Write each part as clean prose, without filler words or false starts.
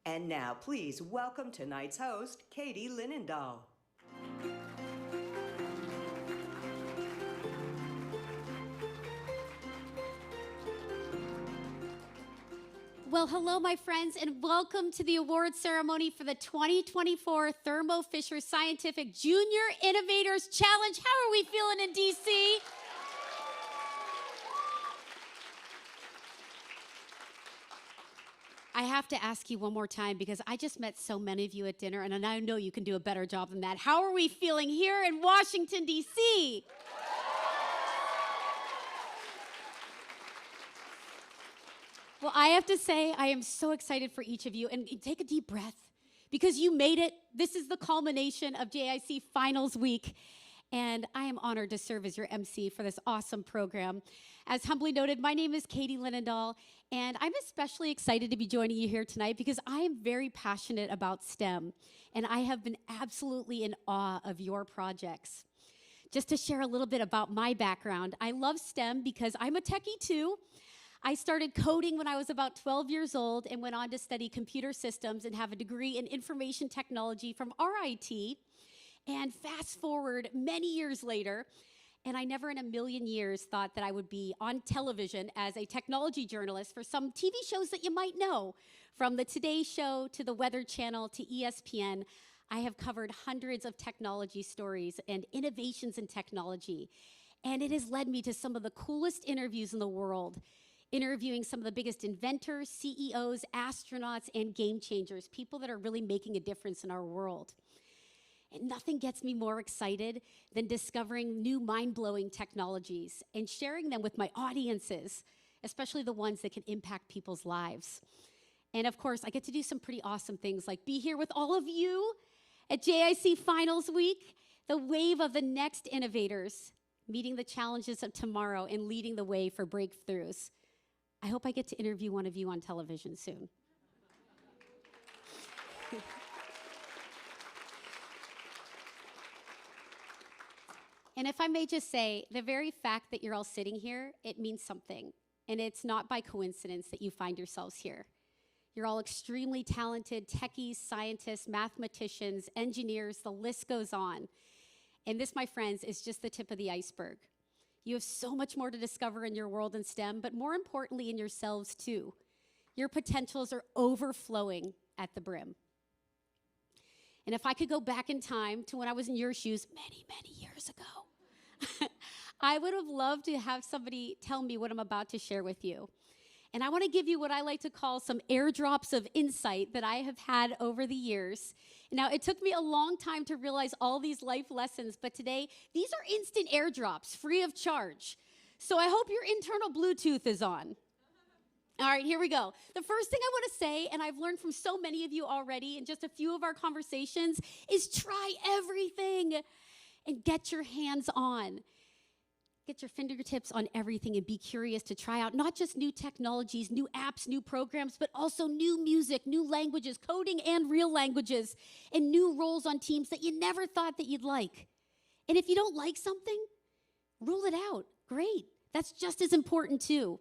And now, please welcome tonight's host, Katie Linendahl. Well, hello, my friends, and welcome to the award ceremony for the 2024 Thermo Fisher Scientific Junior Innovators Challenge. How are we feeling in DC? I have to ask you one more time because I just met so many of you at dinner, and I know you can do a better job than that. How are we feeling here in Washington, D.C.? Well, I have to say, I am so excited for each of you, and take a deep breath because you made it. This is the culmination of JIC Finals Week, and I am honored to serve as your MC for this awesome program. As humbly noted, my name is Katie Linendahl, and I'm especially excited to be joining you here tonight because I am very passionate about STEM, and I have been absolutely in awe of your projects. Just to share a little bit about my background, I love STEM because I'm a techie too. I started coding when I was about 12 years old and went on to study computer systems and have a degree in information technology from RIT. And fast forward many years later, and I never in a million years thought that I would be on television as a technology journalist for some TV shows that you might know. From the Today Show to the Weather Channel to ESPN, I have covered hundreds of technology stories and innovations in technology. And it has led me to some of the coolest interviews in the world, interviewing some of the biggest inventors, CEOs, astronauts, and game changers, people that are really making a difference in our world. And nothing gets me more excited than discovering new mind-blowing technologies and sharing them with my audiences, especially the ones that can impact people's lives. And of course, I get to do some pretty awesome things like be here with all of you at JIC Finals Week, the wave of the next innovators, meeting the challenges of tomorrow and leading the way for breakthroughs. I hope I get to interview one of you on television soon. And if I may just say, the very fact that you're all sitting here, it means something. And it's not by coincidence that you find yourselves here. You're all extremely talented techies, scientists, mathematicians, engineers, the list goes on. And this, my friends, is just the tip of the iceberg. You have so much more to discover in your world in STEM, but more importantly in yourselves too. Your potentials are overflowing at the brim. And if I could go back in time to when I was in your shoes many, many years ago, I would have loved to have somebody tell me what I'm about to share with you. And I want to give you what I like to call some airdrops of insight that I have had over the years. Now, it took me a long time to realize all these life lessons, but today, these are instant airdrops, free of charge. So I hope your internal Bluetooth is on. All right, here we go. The first thing I want to say, and I've learned from so many of you already in just a few of our conversations, is try everything and get your hands on. Get your fingertips on everything and be curious to try out not just new technologies, new apps, new programs, but also new music, new languages, coding and real languages, and new roles on teams that you never thought that you'd like. And if you don't like something, rule it out. Great. That's just as important too.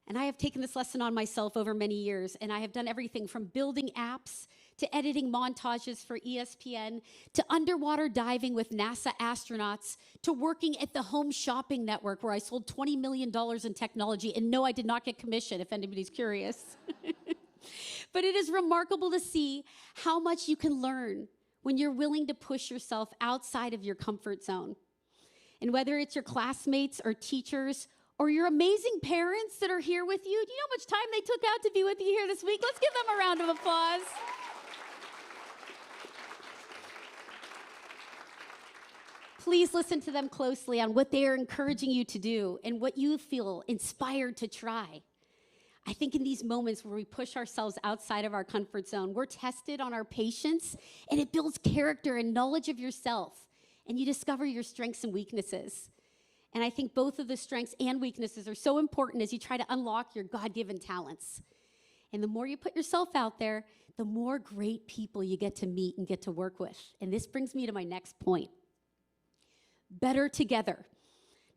And I have taken this lesson on myself over many years, and I have done everything from building apps to editing montages for ESPN, to underwater diving with NASA astronauts, to working at the Home Shopping Network where I sold $20 million in technology. And no, I did not get commission, if anybody's curious. But it is remarkable to see how much you can learn when you're willing to push yourself outside of your comfort zone. And whether it's your classmates or teachers or your amazing parents that are here with you, do you know how much time they took out to be with you here this week? Let's give them a round of applause. Please listen to them closely on what they are encouraging you to do and what you feel inspired to try. I think in these moments where we push ourselves outside of our comfort zone, we're tested on our patience, and it builds character and knowledge of yourself, and you discover your strengths and weaknesses. And I think both of the strengths and weaknesses are so important as you try to unlock your God-given talents. And the more you put yourself out there, the more great people you get to meet and get to work with. And this brings me to my next point. Better together.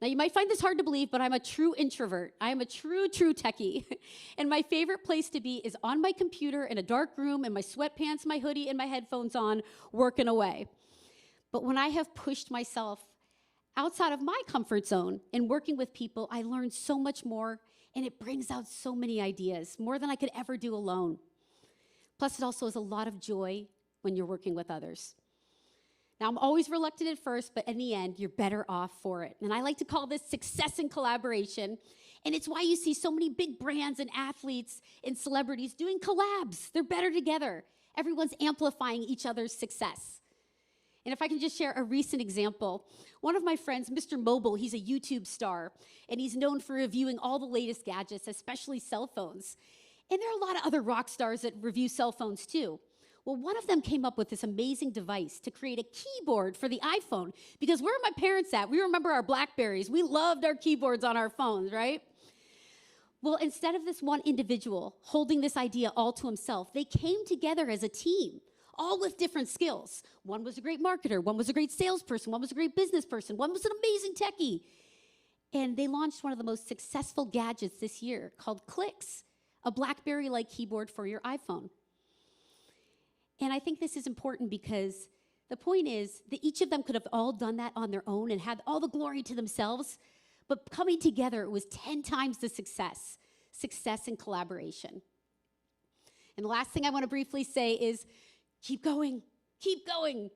Now, you might find this hard to believe, but I'm a true introvert. I am a true techie. And my favorite place to be is on my computer in a dark room in my sweatpants, my hoodie, and my headphones on, working away. But when I have pushed myself outside of my comfort zone and working with people, I learn so much more, and it brings out so many ideas, more than I could ever do alone. Plus, it also is a lot of joy when you're working with others. Now, I'm always reluctant at first, but in the end, you're better off for it. And I like to call this success in collaboration. And it's why you see so many big brands and athletes and celebrities doing collabs. They're better together. Everyone's amplifying each other's success. And if I can just share a recent example, one of my friends, Mr. Mobile, he's a YouTube star, and he's known for reviewing all the latest gadgets, especially cell phones. And there are a lot of other rock stars that review cell phones too. Well, one of them came up with this amazing device to create a keyboard for the iPhone, because where are my parents at? We remember our Blackberries. We loved our keyboards on our phones, right? Well, instead of this one individual holding this idea all to himself, they came together as a team, all with different skills. One was a great marketer, one was a great salesperson, one was a great business person, one was an amazing techie. And they launched one of the most successful gadgets this year called Clicks, a Blackberry-like keyboard for your iPhone. And I think this is important because the point is that each of them could have all done that on their own and had all the glory to themselves, but coming together, it was 10 times the success in collaboration. And the last thing I want to briefly say is, keep going, keep going.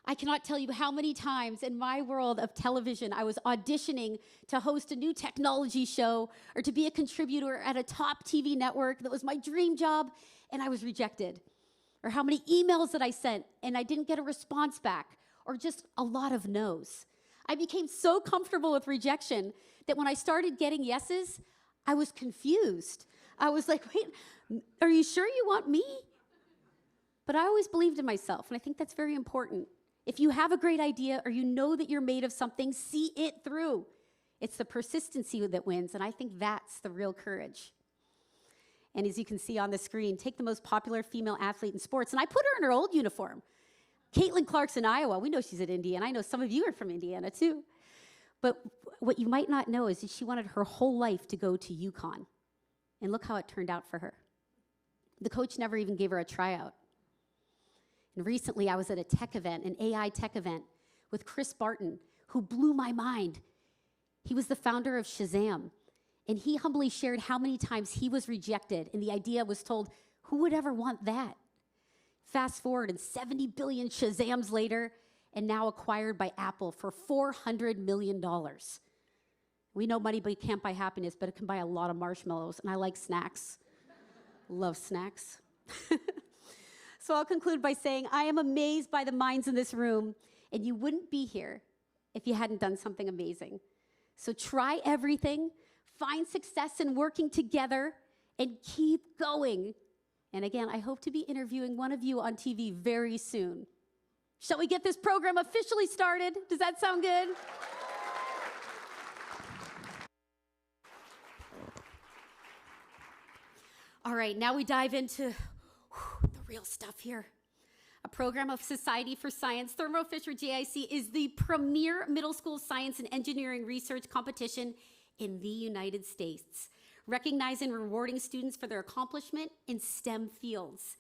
I cannot tell you how many times in my world of television I was auditioning to host a new technology show or to be a contributor at a top TV network that was my dream job, and I was rejected. Or how many emails that I sent and I didn't get a response back, or just a lot of no's. I became so comfortable with rejection that when I started getting yeses, I was confused. I was like, wait, are you sure you want me? But I always believed in myself, and I think that's very important. If you have a great idea or you know that you're made of something, see it through. It's the persistency that wins, and I think that's the real courage. And as you can see on the screen, take the most popular female athlete in sports, and I put her in her old uniform. Caitlin Clark's in Iowa. We know she's at Indiana. I know some of you are from Indiana too. But what you might not know is that she wanted her whole life to go to UConn. And look how it turned out for her. The coach never even gave her a tryout. And recently I was at a tech event, an AI tech event, with Chris Barton, who blew my mind. He was the founder of Shazam. And he humbly shared how many times he was rejected, and the idea was told, who would ever want that? Fast forward, and 70 billion Shazams later, and now acquired by Apple for $400 million. We know money can't buy happiness, but it can buy a lot of marshmallows, and I like snacks. Love snacks. So I'll conclude by saying, I am amazed by the minds in this room, and you wouldn't be here if you hadn't done something amazing. So try everything. Find success in working together, and keep going. And again, I hope to be interviewing one of you on TV very soon. Shall we get this program officially started? Does that sound good? All right, now we dive into the real stuff here. A program of Society for Science, Thermo Fisher JIC is the premier middle school science and engineering research competition in the United States, recognizing and rewarding students for their accomplishment in STEM fields.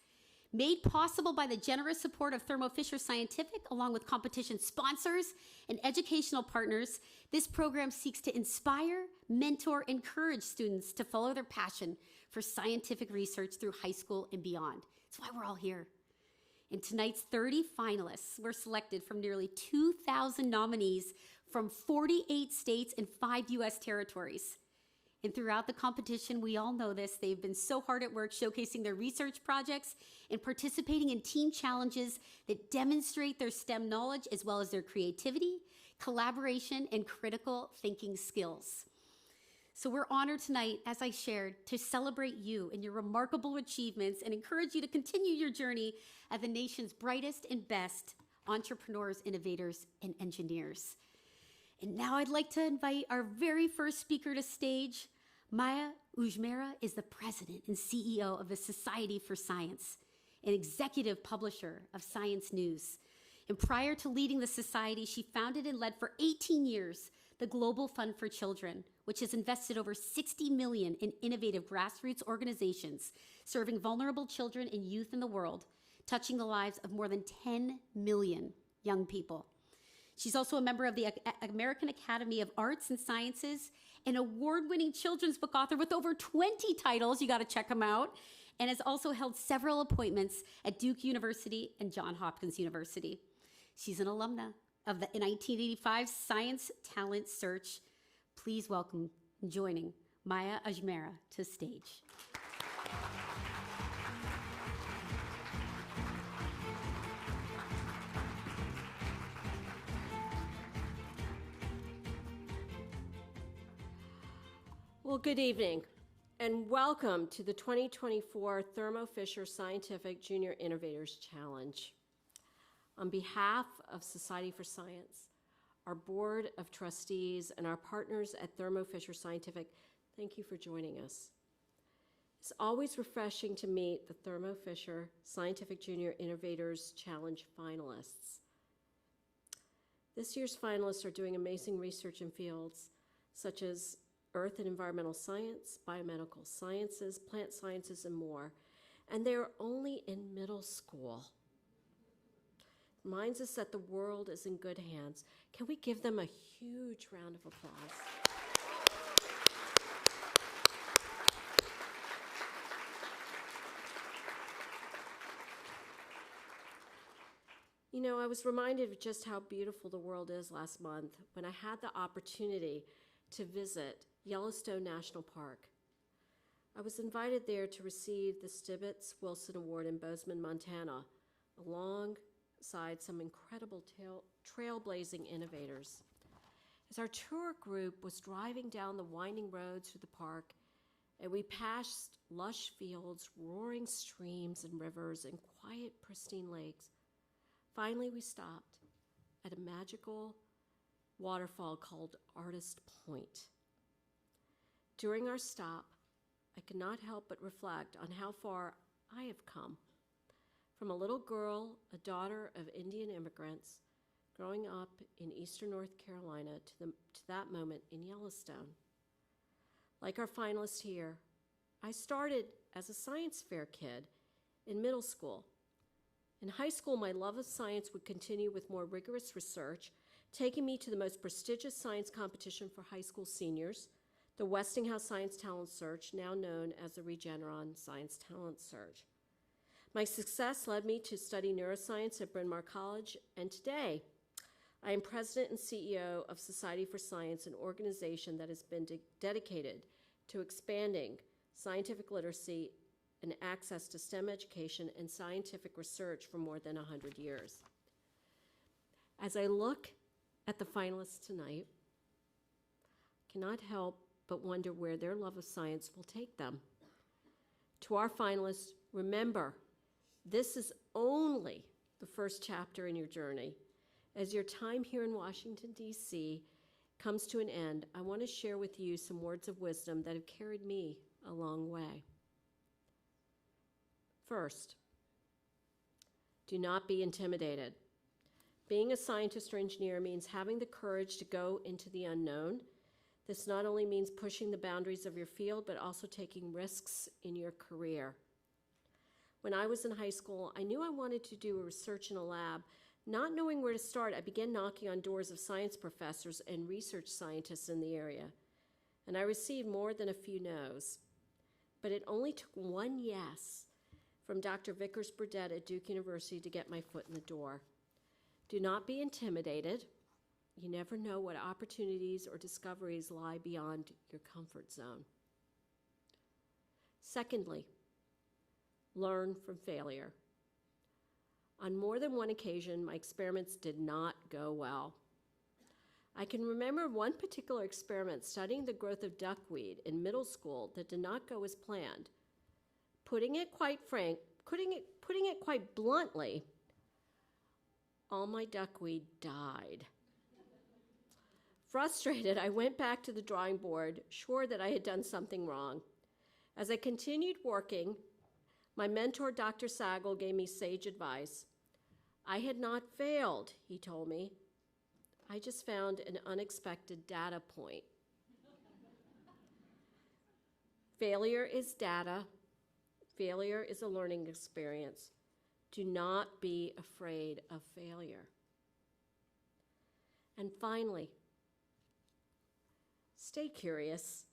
Made possible by the generous support of Thermo Fisher Scientific, along with competition sponsors and educational partners, this program seeks to inspire, mentor, and encourage students to follow their passion for scientific research through high school and beyond. That's why we're all here. And tonight's 30 finalists were selected from nearly 2,000 nominees from 48 states and 5 U.S. territories. And throughout the competition, we all know this, they've been so hard at work showcasing their research projects and participating in team challenges that demonstrate their STEM knowledge as well as their creativity, collaboration, and critical thinking skills. So we're honored tonight, as I shared, to celebrate you and your remarkable achievements and encourage you to continue your journey as the nation's brightest and best entrepreneurs, innovators, and engineers. And now I'd like to invite our very first speaker to stage. Maya Ujmera is the president and CEO of the Society for Science, an executive publisher of Science News. And prior to leading the society, she founded and led for 18 years the Global Fund for Children, which has invested over $60 million in innovative grassroots organizations serving vulnerable children and youth in the world, touching the lives of more than 10 million young people. She's also a member of the American Academy of Arts and Sciences, an award-winning children's book author with over 20 titles, you gotta check them out, and has also held several appointments at Duke University and Johns Hopkins University. She's an alumna of the 1985 Science Talent Search. Please welcome, joining Maya Ajmera to stage. Well, good evening, and welcome to the 2024 Thermo Fisher Scientific Junior Innovators Challenge. On behalf of Society for Science, our Board of Trustees, and our partners at Thermo Fisher Scientific, thank you for joining us. It's always refreshing to meet the Thermo Fisher Scientific Junior Innovators Challenge finalists. This year's finalists are doing amazing research in fields such as earth and environmental science, biomedical sciences, plant sciences, and more. And they're only in middle school. Reminds us that the world is in good hands. Can we give them a huge round of applause? You know, I was reminded of just how beautiful the world is last month when I had the opportunity to visit Yellowstone National Park. I was invited there to receive the Stibitz-Wilson Award in Bozeman, Montana, alongside some incredible trailblazing innovators. As our tour group was driving down the winding roads through the park, and we passed lush fields, roaring streams and rivers, and quiet, pristine lakes, finally we stopped at a magical waterfall called Artist Point. During our stop, I could not help but reflect on how far I have come. From a little girl, a daughter of Indian immigrants, growing up in eastern North Carolina to that moment in Yellowstone. Like our finalists here, I started as a science fair kid in middle school. In high school, my love of science would continue with more rigorous research, taking me to the most prestigious science competition for high school seniors, the Westinghouse Science Talent Search, now known as the Regeneron Science Talent Search. My success led me to study neuroscience at Bryn Mawr College, and today I am president and CEO of Society for Science, an organization that has been dedicated to expanding scientific literacy and access to STEM education and scientific research for more than 100 years. As I look at the finalists tonight, I cannot help but wonder where their love of science will take them. To our finalists, remember, this is only the first chapter in your journey. As your time here in Washington, D.C. comes to an end, I want to share with you some words of wisdom that have carried me a long way. First, do not be intimidated. Being a scientist or engineer means having the courage to go into the unknown. This not only means pushing the boundaries of your field, but also taking risks in your career. When I was in high school, I knew I wanted to do research in a lab. Not knowing where to start, I began knocking on doors of science professors and research scientists in the area. And I received more than a few no's. But it only took one yes from Dr. Vickers Burdett at Duke University to get my foot in the door. Do not be intimidated. You never know what opportunities or discoveries lie beyond your comfort zone. Secondly, learn from failure. On more than one occasion, my experiments did not go well. I can remember one particular experiment studying the growth of duckweed in middle school that did not go as planned. Putting it quite bluntly, all my duckweed died. Frustrated, I went back to the drawing board, sure that I had done something wrong. As I continued working, my mentor, Dr. Sagel, gave me sage advice. I had not failed, he told me. I just found an unexpected data point. Failure is data. Failure is a learning experience. Do not be afraid of failure. And finally, stay curious.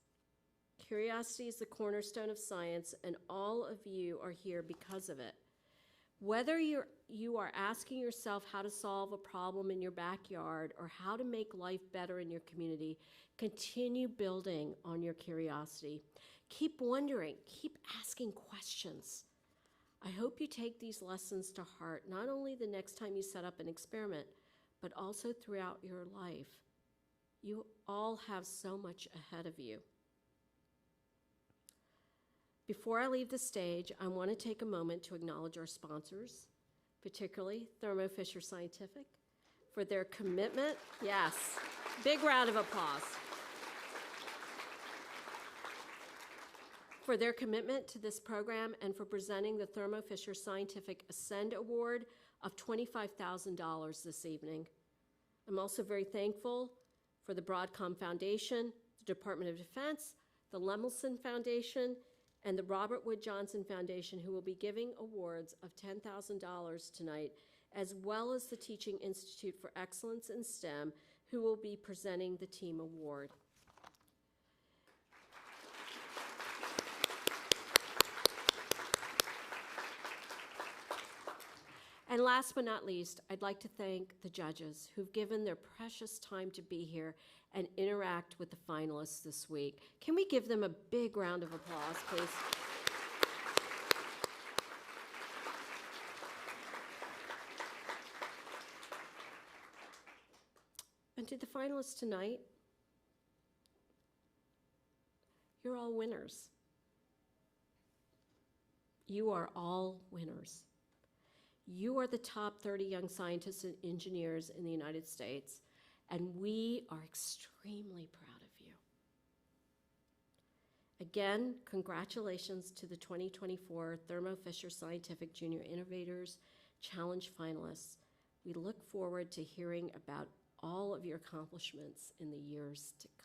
Curiosity is the cornerstone of science, and all of you are here because of it. Whether you are asking yourself how to solve a problem in your backyard or how to make life better in your community, continue building on your curiosity. Keep wondering, keep asking questions. I hope you take these lessons to heart, not only the next time you set up an experiment, but also throughout your life. You all have so much ahead of you. Before I leave the stage, I want to take a moment to acknowledge our sponsors, particularly Thermo Fisher Scientific, for their commitment. Yes, big round of applause. For their commitment to this program and for presenting the Thermo Fisher Scientific Ascend Award of $25,000 this evening. I'm also very thankful for the Broadcom Foundation, the Department of Defense, the Lemelson Foundation, and the Robert Wood Johnson Foundation, who will be giving awards of $10,000 tonight, as well as the Teaching Institute for Excellence in STEM, who will be presenting the team award. And last but not least, I'd like to thank the judges who've given their precious time to be here and interact with the finalists this week. Can we give them a big round of applause, please? And to the finalists tonight, you're all winners. You are all winners. You are the top 30 young scientists and engineers in the United States, and we are extremely proud of you. Again, congratulations to the 2024 Thermo Fisher Scientific Junior Innovators Challenge finalists. We look forward to hearing about all of your accomplishments in the years to come.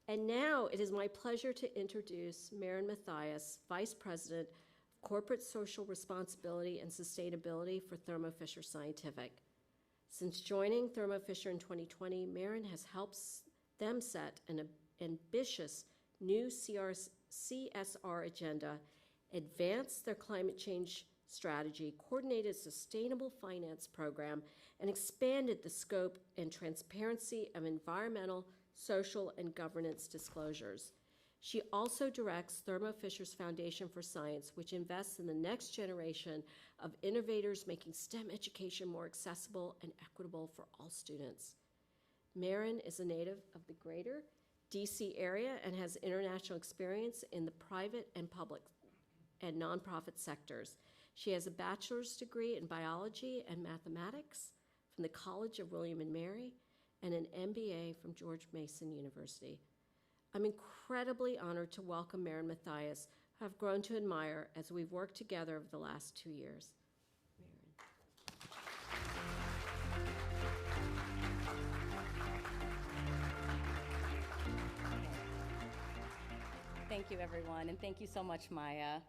And now it is my pleasure to introduce Maren Mathias, Vice President of Corporate Social Responsibility and Sustainability for Thermo Fisher Scientific. Since joining Thermo Fisher in 2020, Maren has helped them set an ambitious new CSR agenda, advance their climate change strategy, coordinated a sustainable finance program, and expanded the scope and transparency of environmental, social, and governance disclosures. She also directs Thermo Fisher's Foundation for Science, which invests in the next generation of innovators, making STEM education more accessible and equitable for all students. Maren is a native of the greater DC area and has international experience in the private and public and nonprofit sectors. She has a bachelor's degree in biology and mathematics from the College of William and Mary and an MBA from George Mason University. I'm incredibly honored to welcome Maren Mathias, who I've grown to admire as we've worked together over the last 2 years. Thank you, everyone, and thank you so much, Maya.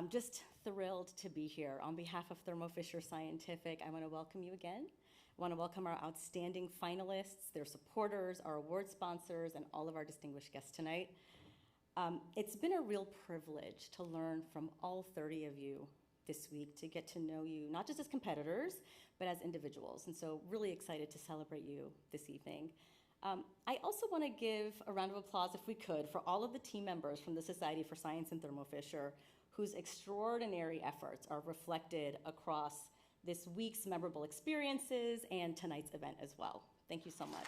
Just thrilled to be here. On behalf of Thermo Fisher Scientific, I want to welcome you again. I want to welcome our outstanding finalists, their supporters, our award sponsors, and all of our distinguished guests tonight. It's been a real privilege to learn from all 30 of you this week, to get to know you, not just as competitors, but as individuals. And so really excited to celebrate you this evening. I also want to give a round of applause, if we could, for all of the team members from the Society for Science and Thermo Fisher, whose extraordinary efforts are reflected across this week's memorable experiences and tonight's event as well. Thank you so much.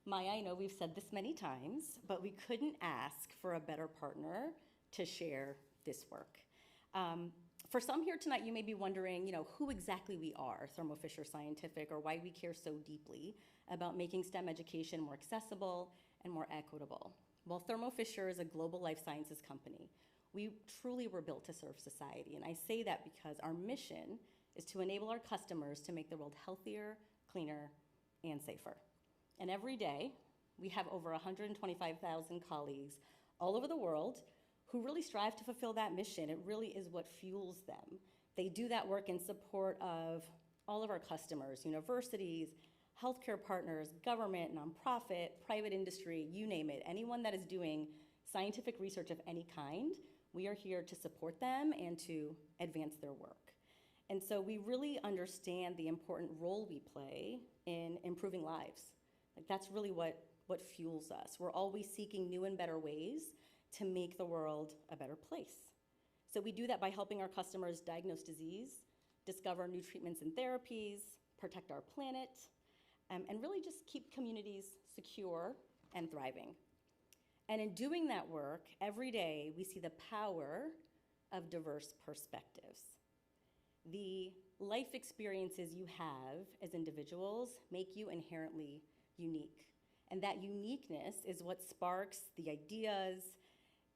Maya, I know we've said this many times, but we couldn't ask for a better partner to share this work. For some here tonight, you may be wondering, who exactly we are, Thermo Fisher Scientific, or why we care so deeply about making STEM education more accessible and more equitable. Well, Thermo Fisher is a global life sciences company. We truly were built to serve society, and I say that because our mission is to enable our customers to make the world healthier, cleaner, and safer. And every day, we have over 125,000 colleagues all over the world who really strive to fulfill that mission. It really is what fuels them. They do that work in support of all of our customers, universities, healthcare partners, government, nonprofit, private industry, you name it. Anyone that is doing scientific research of any kind, we are here to support them and to advance their work. And so we really understand the important role we play in improving lives. Like, that's really what fuels us. We're always seeking new and better ways to make the world a better place. So we do that by helping our customers diagnose disease, discover new treatments and therapies, protect our planet, and really just keep communities secure and thriving. And in doing that work, every day we see the power of diverse perspectives. The life experiences you have as individuals make you inherently unique. And that uniqueness is what sparks the ideas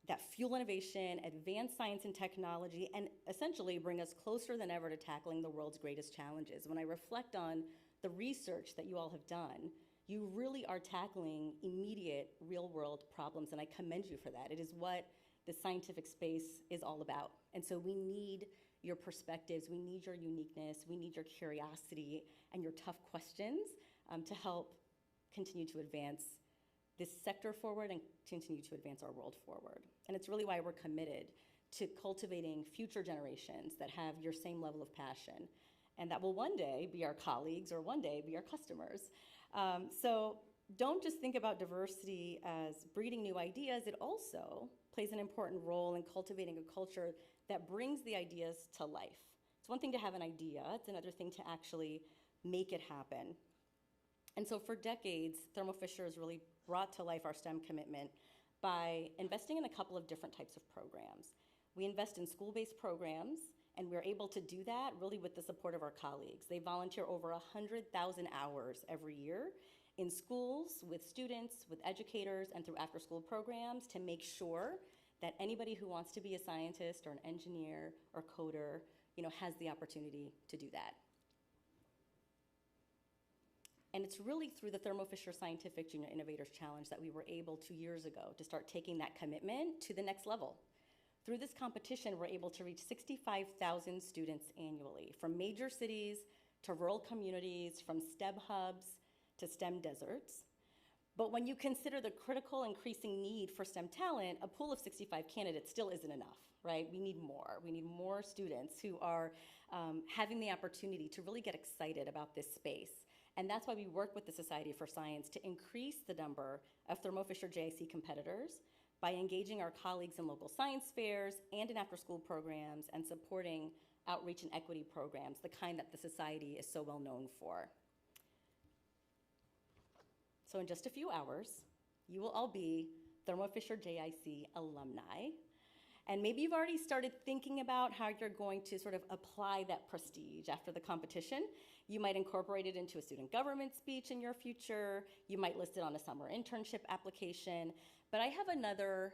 that fuel innovation, advance science and technology, and essentially bring us closer than ever to tackling the world's greatest challenges. When I reflect on the research that you all have done, you really are tackling immediate real-world problems, and I commend you for that. It is what the scientific space is all about. And so we need your perspectives, we need your uniqueness, we need your curiosity and your tough questions to help continue to advance this sector forward and continue to advance our world forward. And it's really why we're committed to cultivating future generations that have your same level of passion and that will one day be our colleagues or one day be our customers. So don't just think about diversity as breeding new ideas. It also plays an important role in cultivating a culture that brings the ideas to life. It's one thing to have an idea, it's another thing to actually make it happen. And so for decades, Thermo Fisher has really brought to life our STEM commitment by investing in a couple of different types of programs. We invest in school-based programs, and we're able to do that really with the support of our colleagues. They volunteer over 100,000 hours every year in schools, with students, with educators, and through after-school programs to make sure that anybody who wants to be a scientist or an engineer or coder, has the opportunity to do that. And it's really through the Thermo Fisher Scientific Junior Innovators Challenge that we were able 2 years ago to start taking that commitment to the next level. Through this competition, we're able to reach 65,000 students annually, from major cities to rural communities, from STEM hubs to STEM deserts. But when you consider the critical increasing need for STEM talent, a pool of 65 candidates still isn't enough, right? We need more. We need more students who are having the opportunity to really get excited about this space. And that's why we work with the Society for Science to increase the number of Thermo Fisher JIC competitors by engaging our colleagues in local science fairs and in after-school programs and supporting outreach and equity programs, the kind that the Society is so well known for. So in just a few hours, you will all be Thermo Fisher JIC alumni. And maybe you've already started thinking about how you're going to sort of apply that prestige after the competition. You might incorporate it into a student government speech in your future. You might list it on a summer internship application. But I have another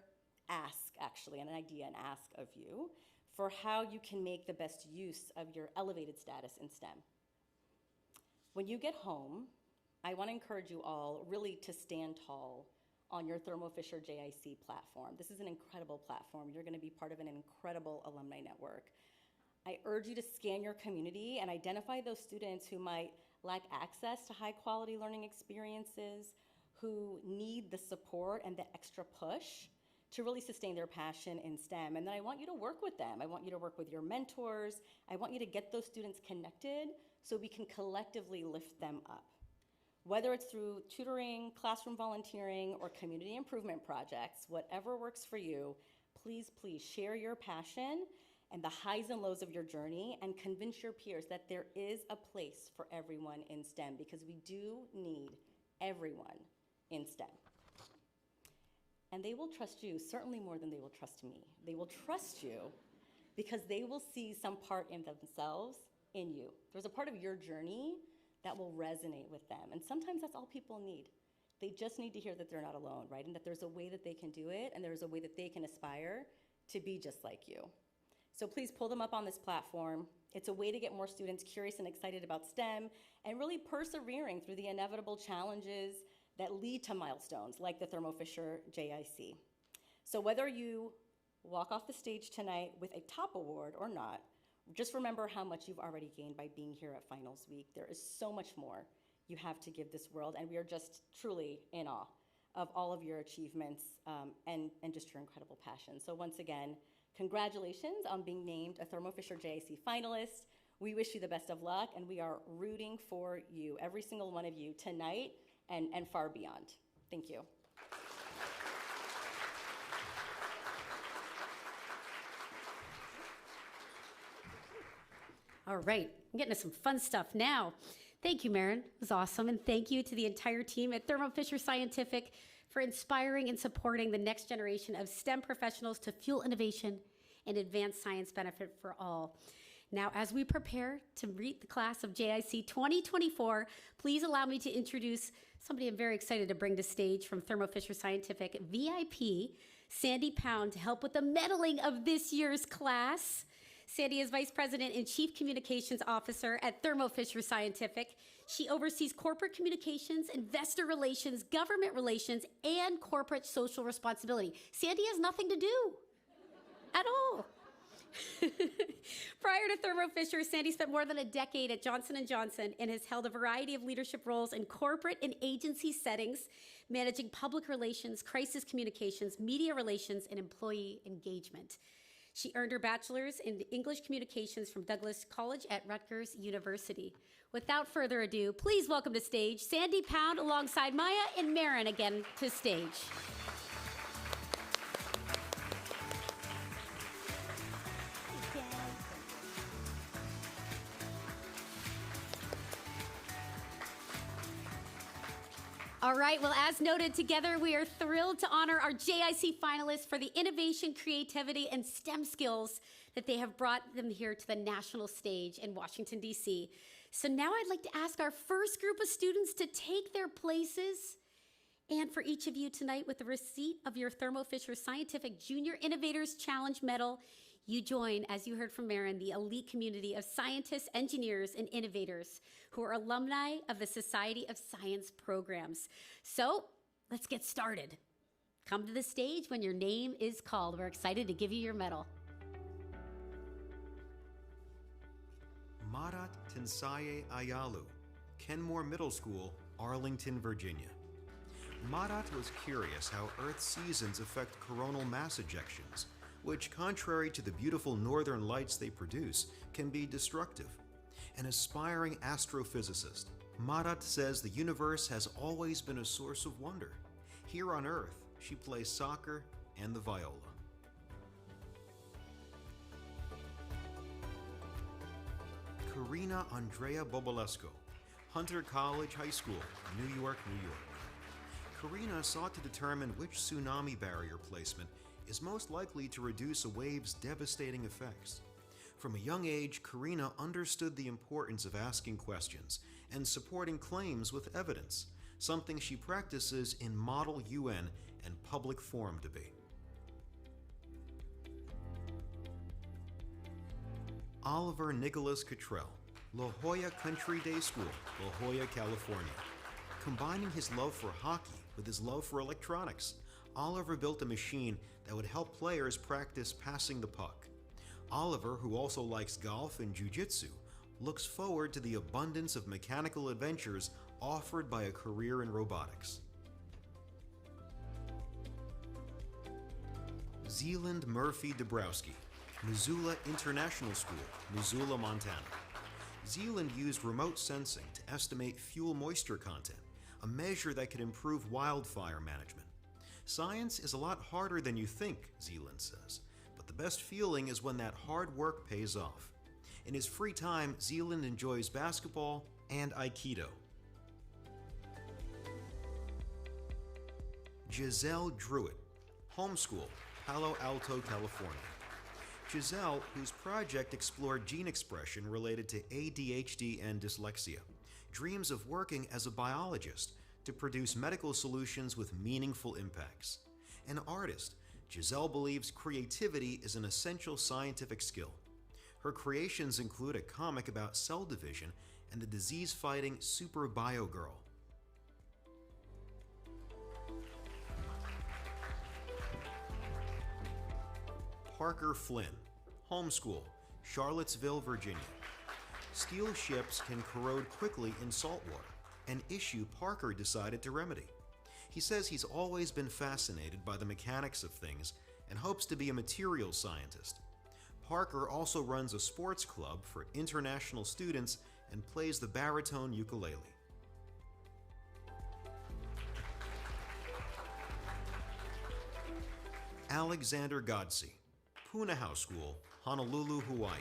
ask, actually, an idea, an ask of you for how you can make the best use of your elevated status in STEM. When you get home, I want to encourage you all really to stand tall on your Thermo Fisher JIC platform. This is an incredible platform. You're going to be part of an incredible alumni network. I urge you to scan your community and identify those students who might lack access to high quality learning experiences, who need the support and the extra push to really sustain their passion in STEM. And then I want you to work with them. I want you to work with your mentors. I want you to get those students connected so we can collectively lift them up. Whether it's through tutoring, classroom volunteering, or community improvement projects, whatever works for you, please share your passion and the highs and lows of your journey and convince your peers that there is a place for everyone in STEM, because we do need everyone in STEM. And they will trust you certainly more than they will trust me. They will trust you because they will see some part in themselves in you. There's a part of your journey that will resonate with them. And sometimes that's all people need. They just need to hear that they're not alone, right? And that there's a way that they can do it, and there's a way that they can aspire to be just like you. So please pull them up on this platform. It's a way to get more students curious and excited about STEM and really persevering through the inevitable challenges that lead to milestones like the Thermo Fisher JIC. So whether you walk off the stage tonight with a top award or not, just remember how much you've already gained by being here at Finals Week. There is so much more you have to give this world, and we are just truly in awe of all of your achievements and just your incredible passion. So once again, congratulations on being named a Thermo Fisher JIC finalist. We wish you the best of luck, and we are rooting for you, every single one of you, tonight and far beyond. Thank you. All right, I'm getting to some fun stuff now. Thank you, Maren. It was awesome. And thank you to the entire team at Thermo Fisher Scientific for inspiring and supporting the next generation of STEM professionals to fuel innovation and advance science benefit for all. Now, as we prepare to meet the class of JIC 2024, please allow me to introduce somebody I'm very excited to bring to stage from Thermo Fisher Scientific, VIP Sandy Pound, to help with the medaling of this year's class. Sandy is Vice President and Chief Communications Officer at Thermo Fisher Scientific. She oversees corporate communications, investor relations, government relations, and corporate social responsibility. Sandy has nothing to do at all. Prior to Thermo Fisher, Sandy spent more than a decade at Johnson & Johnson and has held a variety of leadership roles in corporate and agency settings, managing public relations, crisis communications, media relations, and employee engagement. She earned her bachelor's in English communications from Douglas College at Rutgers University. Without further ado, please welcome to stage Sandy Pound alongside Maya and Maren again to stage. All right, well, as noted, together we are thrilled to honor our JIC finalists for the innovation, creativity, and STEM skills that they have brought them here to the national stage in Washington, D.C. So now I'd like to ask our first group of students to take their places, and for each of you tonight, with the receipt of your Thermo Fisher Scientific Junior Innovators Challenge Medal, you join, as you heard from Maren, the elite community of scientists, engineers, and innovators who are alumni of the Society of Science programs. So let's get started. Come to the stage when your name is called. We're excited to give you your medal. Marat Tinsaye Ayalu, Kenmore Middle School, Arlington, Virginia. Marat was curious how Earth's seasons affect coronal mass ejections, which, contrary to the beautiful northern lights they produce, can be destructive. An aspiring astrophysicist, Marat says the universe has always been a source of wonder. Here on Earth, she plays soccer and the viola. Karina Andrea Bobolesco, Hunter College High School, New York, New York. Karina sought to determine which tsunami barrier placement is most likely to reduce a wave's devastating effects. From a young age, Karina understood the importance of asking questions and supporting claims with evidence, something she practices in Model UN and public forum debate. Oliver Nicholas Cottrell, La Jolla Country Day School, La Jolla, California. Combining his love for hockey with his love for electronics, Oliver built a machine that would help players practice passing the puck. Oliver, who also likes golf and jiu-jitsu, looks forward to the abundance of mechanical adventures offered by a career in robotics. Zealand Murphy Dabrowski, Missoula International School, Missoula, Montana. Zealand used remote sensing to estimate fuel moisture content, a measure that could improve wildfire management. Science is a lot harder than you think, Zealand says, but the best feeling is when that hard work pays off. In his free time, Zealand enjoys basketball and Aikido. Giselle Druitt, homeschool, Palo Alto, California. Giselle, whose project explored gene expression related to ADHD and dyslexia, dreams of working as a biologist to produce medical solutions with meaningful impacts. An artist, Giselle believes creativity is an essential scientific skill. Her creations include a comic about cell division and the disease-fighting Super Bio Girl. Parker Flynn, homeschool, Charlottesville, Virginia. Steel ships can corrode quickly in salt water, an issue Parker decided to remedy. He says he's always been fascinated by the mechanics of things and hopes to be a materials scientist. Parker also runs a sports club for international students and plays the baritone ukulele. Alexander Godsey, Punahou School, Honolulu, Hawaii.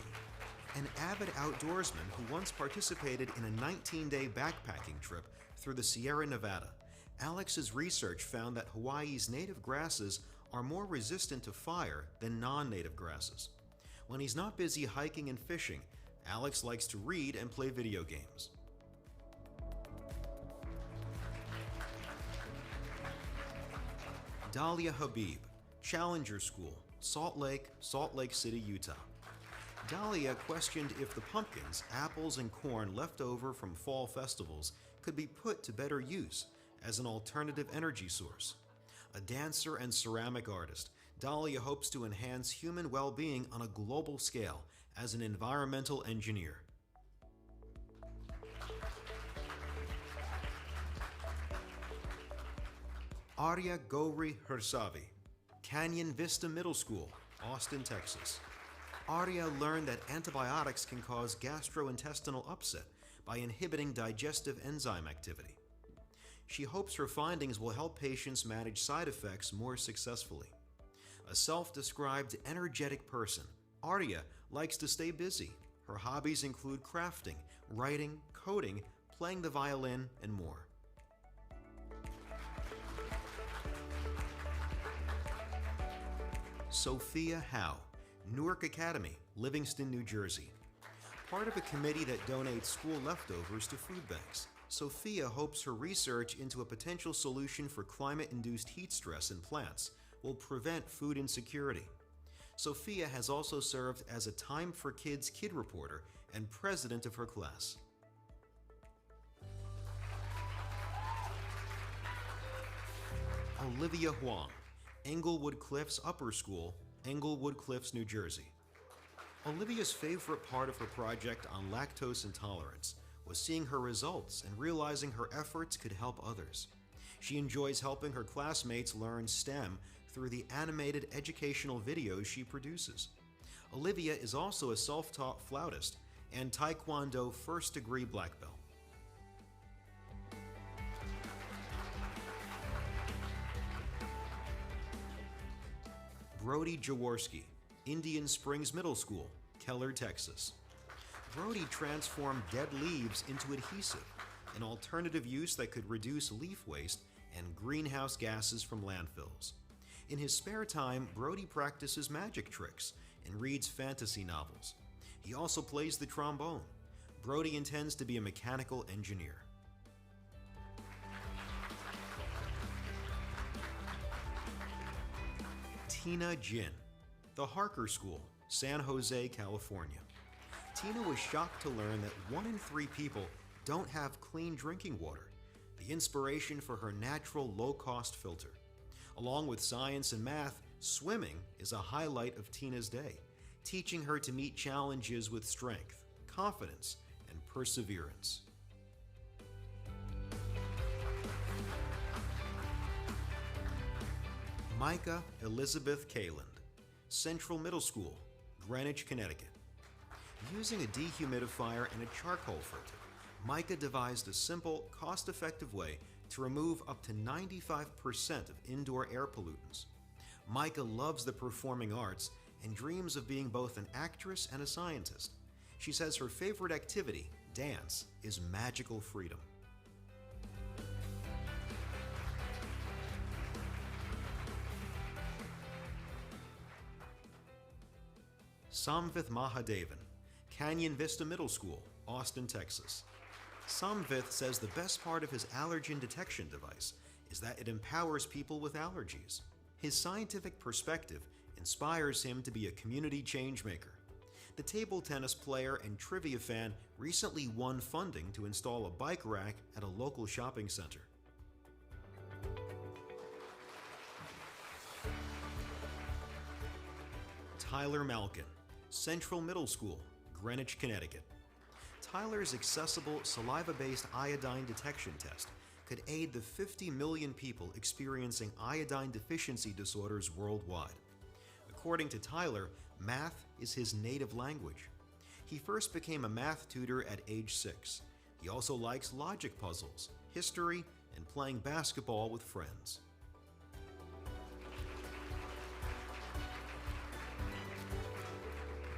An avid outdoorsman who once participated in a 19-day backpacking trip through the Sierra Nevada, Alex's research found that Hawaii's native grasses are more resistant to fire than non-native grasses. When he's not busy hiking and fishing, Alex likes to read and play video games. Dahlia Habib, Challenger School, Salt Lake City, Utah. Dahlia questioned if the pumpkins, apples, and corn left over from fall festivals could be put to better use as an alternative energy source. A dancer and ceramic artist, Dahlia hopes to enhance human well-being on a global scale as an environmental engineer. Arya Gowri Hersavi, Canyon Vista Middle School, Austin, Texas. Arya learned that antibiotics can cause gastrointestinal upset by inhibiting digestive enzyme activity. She hopes her findings will help patients manage side effects more successfully. A self-described energetic person, Arya likes to stay busy. Her hobbies include crafting, writing, coding, playing the violin, and more. Sophia Howe, Newark Academy, Livingston, New Jersey. Part of a committee that donates school leftovers to food banks, Sophia hopes her research into a potential solution for climate-induced heat stress in plants will prevent food insecurity. Sophia has also served as a Time for Kids kid reporter and president of her class. Olivia Huang, Englewood Cliffs Upper School, Englewood Cliffs, New Jersey. Olivia's favorite part of her project on lactose intolerance was seeing her results and realizing her efforts could help others. She enjoys helping her classmates learn STEM through the animated educational videos she produces. Olivia is also a self-taught flautist and Taekwondo first-degree black belt. Brody Jaworski, Indian Springs Middle School, Keller, Texas. Brody transformed dead leaves into adhesive, an alternative use that could reduce leaf waste and greenhouse gases from landfills. In his spare time, Brody practices magic tricks and reads fantasy novels. He also plays the trombone. Brody intends to be a mechanical engineer. Tina Jin, the Harker School, San Jose, California. Tina was shocked to learn that 1 in 3 people don't have clean drinking water, the inspiration for her natural low-cost filter. Along with science and math, swimming is a highlight of Tina's day, teaching her to meet challenges with strength, confidence, and perseverance. Micah Elizabeth Kayland, Central Middle School, Greenwich, Connecticut. Using a dehumidifier and a charcoal filter, Micah devised a simple, cost-effective way to remove up to 95% of indoor air pollutants. Micah loves the performing arts and dreams of being both an actress and a scientist. She says her favorite activity, dance, is magical freedom. Samvith Mahadevan, Canyon Vista Middle School, Austin, Texas. Samvith says the best part of his allergen detection device is that it empowers people with allergies. His scientific perspective inspires him to be a community changemaker. The table tennis player and trivia fan recently won funding to install a bike rack at a local shopping center. Tyler Malkin, Central Middle School, Greenwich, Connecticut. Tyler's accessible saliva-based iodine detection test could aid the 50 million people experiencing iodine deficiency disorders worldwide. According to Tyler, math is his native language. He first became a math tutor at age 6. He also likes logic puzzles, history, and playing basketball with friends.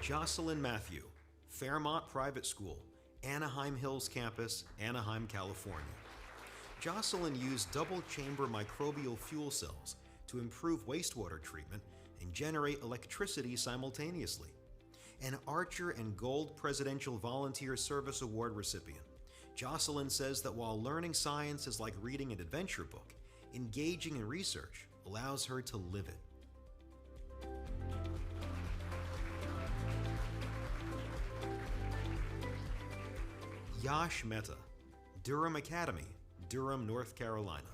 Jocelyn Matthew, Fairmont Private School, Anaheim Hills Campus, Anaheim, California. Jocelyn used double-chamber microbial fuel cells to improve wastewater treatment and generate electricity simultaneously. An Archer and Gold Presidential Volunteer Service Award recipient, Jocelyn says that while learning science is like reading an adventure book, engaging in research allows her to live it. Yash Mehta, Durham Academy, Durham, North Carolina.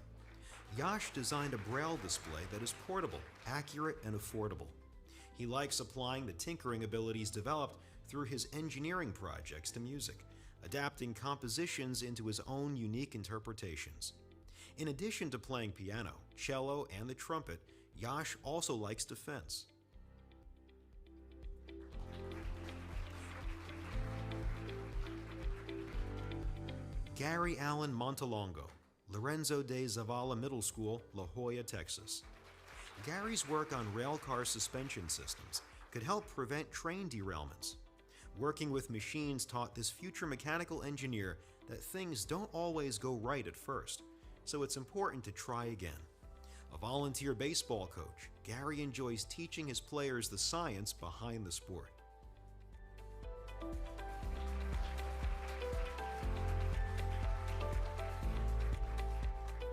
Yash designed a braille display that is portable, accurate, and affordable. He likes applying the tinkering abilities developed through his engineering projects to music, adapting compositions into his own unique interpretations. In addition to playing piano, cello, and the trumpet, Yash also likes to fence. Gary Allen Montalongo, Lorenzo de Zavala Middle School, La Jolla, Texas. Gary's work on railcar suspension systems could help prevent train derailments. Working with machines taught this future mechanical engineer that things don't always go right at first, so it's important to try again. A volunteer baseball coach, Gary enjoys teaching his players the science behind the sport.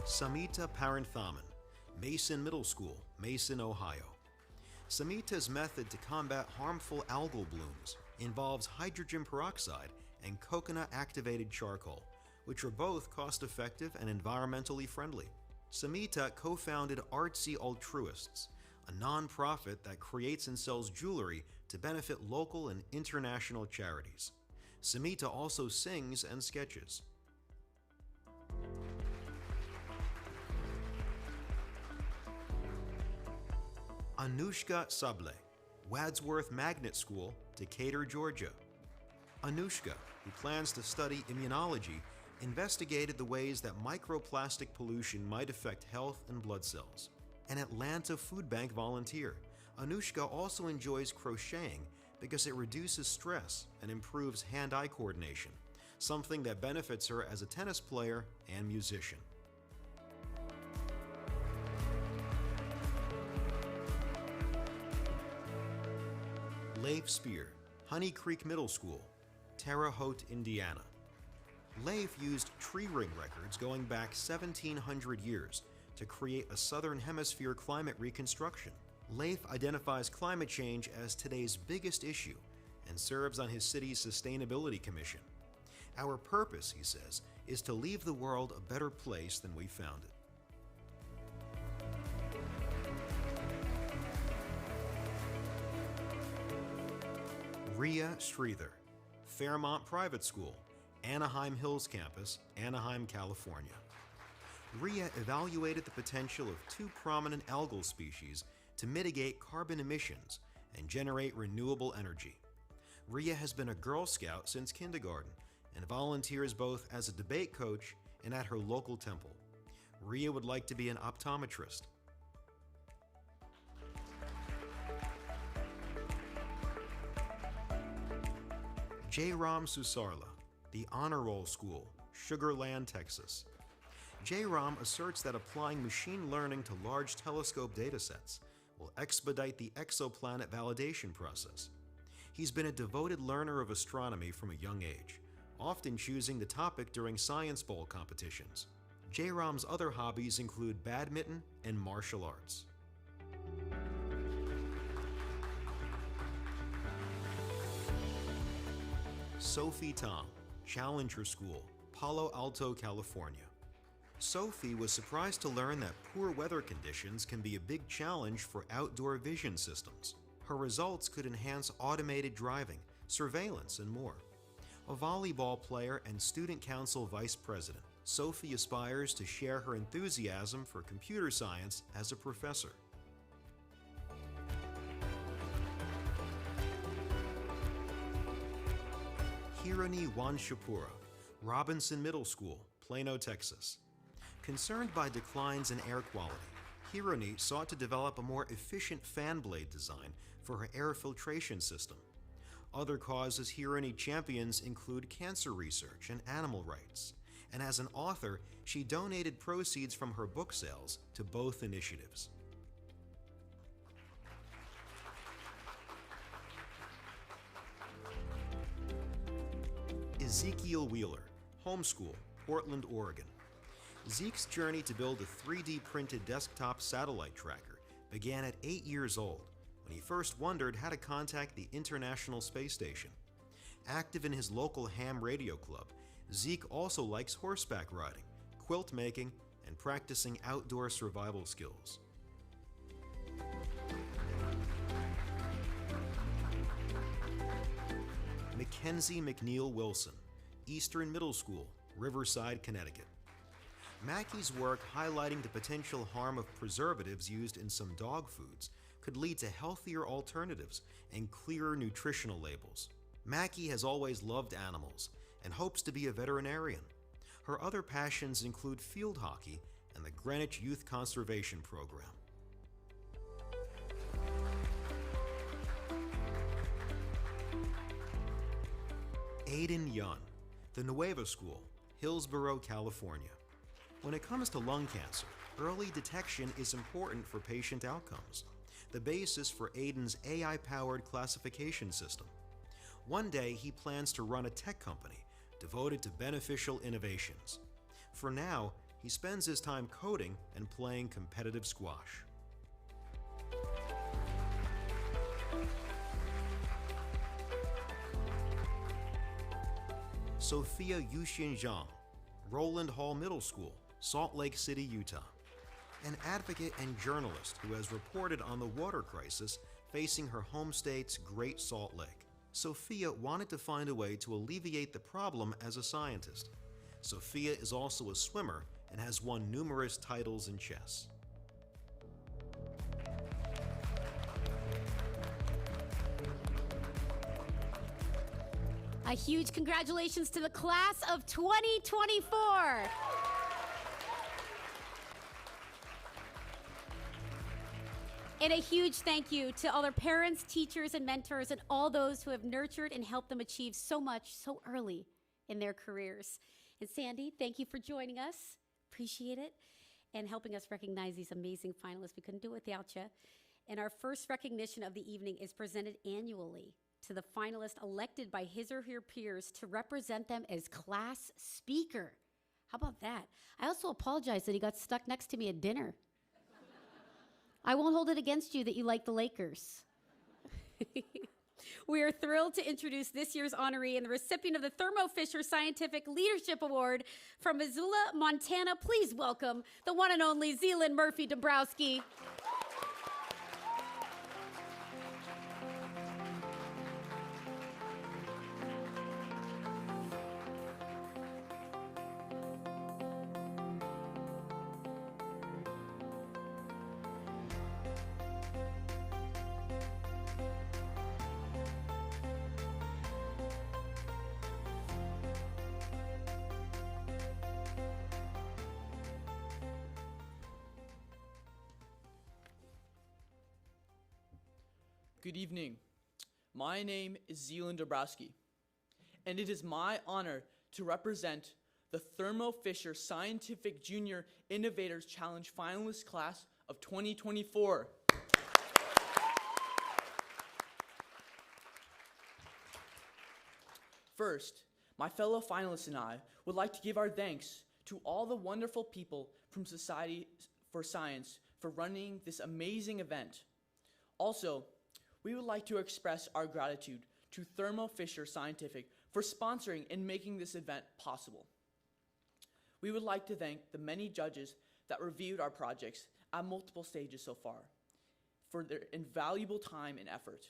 Samita Paranthaman, Mason Middle School, Mason, Ohio. Samita's method to combat harmful algal blooms involves hydrogen peroxide and coconut-activated charcoal, which are both cost-effective and environmentally friendly. Samita co-founded Artsy Altruists, a non-profit that creates and sells jewelry to benefit local and international charities. Samita also sings and sketches. Anushka Sable, Wadsworth Magnet School, Decatur, Georgia. Anushka, who plans to study immunology, investigated the ways that microplastic pollution might affect health and blood cells. An Atlanta Food Bank volunteer, Anushka also enjoys crocheting because it reduces stress and improves hand-eye coordination, something that benefits her as a tennis player and musician. Leif Spear, Honey Creek Middle School, Terre Haute, Indiana. Leif used tree ring records going back 1,700 years to create a Southern Hemisphere climate reconstruction. Leif identifies climate change as today's biggest issue and serves on his city's Sustainability Commission. Our purpose, he says, is to leave the world a better place than we found it. Ria Sridhar, Fairmont Private School, Anaheim Hills Campus, Anaheim, California. Ria evaluated the potential of two prominent algal species to mitigate carbon emissions and generate renewable energy. Ria has been a Girl Scout since kindergarten and volunteers both as a debate coach and at her local temple. Ria would like to be an optometrist. Jairam Susarla, the Honor Roll School, Sugar Land, Texas. Jairam asserts that applying machine learning to large telescope datasets will expedite the exoplanet validation process. He's been a devoted learner of astronomy from a young age, often choosing the topic during Science Bowl competitions. Jairam's other hobbies include badminton and martial arts. Sophie Tom, Challenger School, Palo Alto, California. Sophie was surprised to learn that poor weather conditions can be a big challenge for outdoor vision systems. Her results could enhance automated driving, surveillance, and more. A volleyball player and student council vice president, Sophie aspires to share her enthusiasm for computer science as a professor. Hirani Wanshapura, Robinson Middle School, Plano, Texas. Concerned by declines in air quality, Hirani sought to develop a more efficient fan blade design for her air filtration system. Other causes Hirani champions include cancer research and animal rights, and as an author, she donated proceeds from her book sales to both initiatives. Ezekiel Wheeler, Homeschool, Portland, Oregon. Zeke's journey to build a 3D printed desktop satellite tracker began at 8 years old, when he first wondered how to contact the International Space Station. Active in his local ham radio club, Zeke also likes horseback riding, quilt making, and practicing outdoor survival skills. Mackenzie McNeil Wilson, Eastern Middle School, Riverside, Connecticut. Mackey's work highlighting the potential harm of preservatives used in some dog foods could lead to healthier alternatives and clearer nutritional labels. Mackey has always loved animals and hopes to be a veterinarian. Her other passions include field hockey and the Greenwich Youth Conservation Program. Aiden Yun, the Nueva School, Hillsborough, California. When it comes to lung cancer, early detection is important for patient outcomes, the basis for Aiden's AI-powered classification system. One day, he plans to run a tech company devoted to beneficial innovations. For now, he spends his time coding and playing competitive squash. Sophia Yuxian Zhang, Roland Hall Middle School, Salt Lake City, Utah. An advocate and journalist who has reported on the water crisis facing her home state's Great Salt Lake. Sophia wanted to find a way to alleviate the problem as a scientist. Sophia is also a swimmer and has won numerous titles in chess. A huge congratulations to the class of 2024. And a huge thank you to all their parents, teachers, and mentors, and all those who have nurtured and helped them achieve so much so early in their careers. And Sandy, thank you for joining us. Appreciate it. And helping us recognize these amazing finalists. We couldn't do it without you. And our first recognition of the evening is presented annually to the finalist elected by his or her peers to represent them as class speaker. How about that? I also apologize that he got stuck next to me at dinner. I won't hold it against you that you like the Lakers. We are thrilled to introduce this year's honoree and the recipient of the Thermo Fisher Scientific Leadership Award from Missoula, Montana. Please welcome the one and only Zealand Murphy Dombrowski. Good evening. My name is Zealand Dombrowski, and it is my honor to represent the Thermo Fisher Scientific Junior Innovators Challenge finalist class of 2024. First, my fellow finalists and I would like to give our thanks to all the wonderful people from Society for Science for running this amazing event. Also, we would like to express our gratitude to Thermo Fisher Scientific for sponsoring and making this event possible. We would like to thank the many judges that reviewed our projects at multiple stages so far for their invaluable time and effort.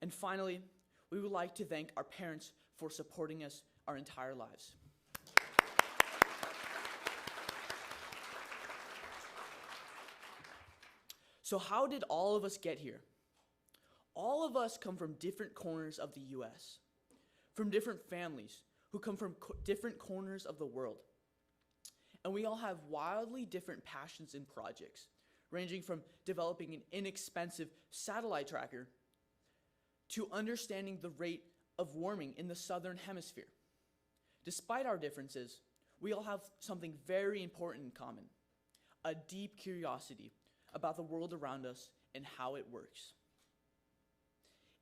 And finally, we would like to thank our parents for supporting us our entire lives. So how did all of us get here? All of us come from different corners of the US, from different families who come from different corners of the world. And we all have wildly different passions and projects, ranging from developing an inexpensive satellite tracker to understanding the rate of warming in the southern hemisphere. Despite our differences, we all have something very important in common: a deep curiosity about the world around us and how it works.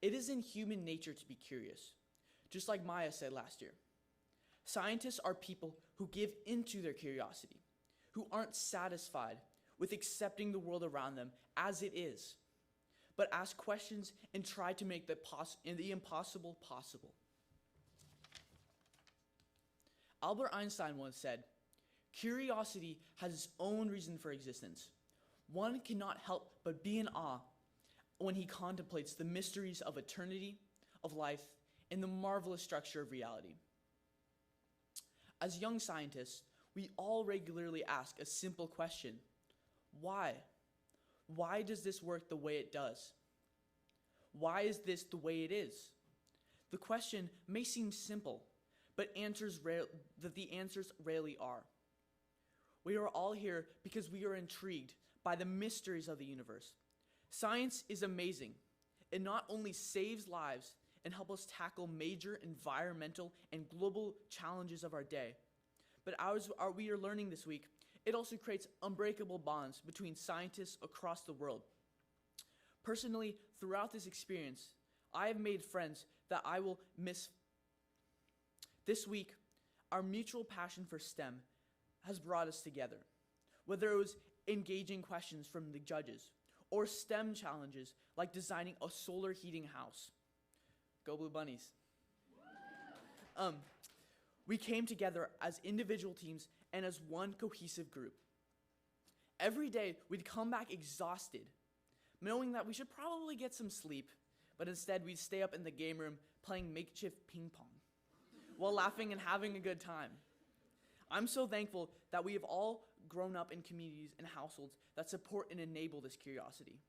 It is in human nature to be curious, just like Maya said last year. Scientists are people who give into their curiosity, who aren't satisfied with accepting the world around them as it is, but ask questions and try to make the impossible possible. Albert Einstein once said, "Curiosity has its own reason for existence. One cannot help but be in awe when he contemplates the mysteries of eternity, of life, and the marvelous structure of reality." As young scientists, we all regularly ask a simple question: why? Why does this work the way it does? Why is this the way it is? The question may seem simple, but the answers rarely are. We are all here because we are intrigued by the mysteries of the universe. Science is amazing. It not only saves lives and helps us tackle major environmental and global challenges of our day, but as we are learning this week, it also creates unbreakable bonds between scientists across the world. Personally, throughout this experience, I have made friends that I will miss. This week, our mutual passion for STEM has brought us together. Whether it was engaging questions from the judges or STEM challenges like designing a solar heating house. Go Blue Bunnies. We came together as individual teams and as one cohesive group. Every day, we'd come back exhausted, knowing that we should probably get some sleep, but instead we'd stay up in the game room playing makeshift ping pong while laughing and having a good time. I'm so thankful that we have all grown up in communities and households that support and enable this curiosity.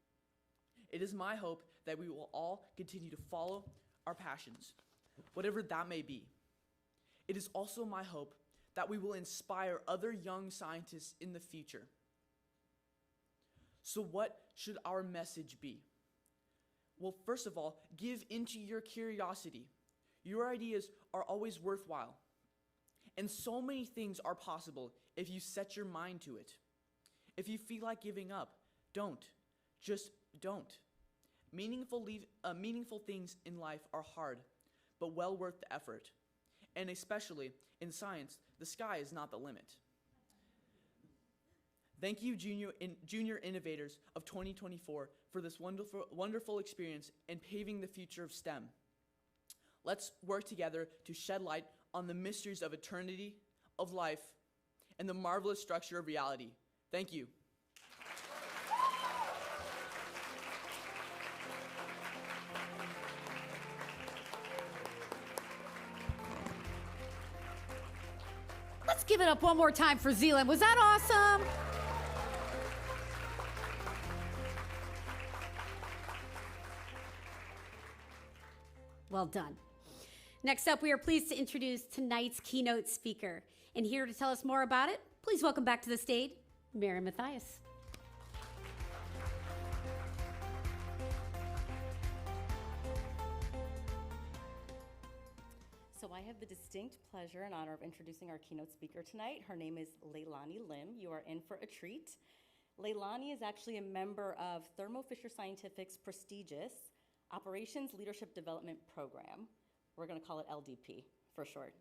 It is my hope that we will all continue to follow our passions, whatever that may be. It is also my hope that we will inspire other young scientists in the future. So what should our message be? Well, first of all, give into your curiosity. Your ideas are always worthwhile. And so many things are possible if you set your mind to it. If you feel like giving up, don't. Just don't. Meaningful things in life are hard, but well worth the effort. And especially in science, the sky is not the limit. Thank you, junior innovators of 2024, for this wonderful experience in paving the future of STEM. Let's work together to shed light on the mysteries of eternity, of life, and the marvelous structure of reality. Thank you. Let's give it up one more time for Zealand. Was that awesome? Well done. Next up, we are pleased to introduce tonight's keynote speaker. And here to tell us more about it, please welcome back to the stage, Mary Mathias. So I have the distinct pleasure and honor of introducing our keynote speaker tonight. Her name is Leilani Lim. You are in for a treat. Leilani is actually a member of Thermo Fisher Scientific's prestigious Operations Leadership Development Program. We're going to call it LDP for short.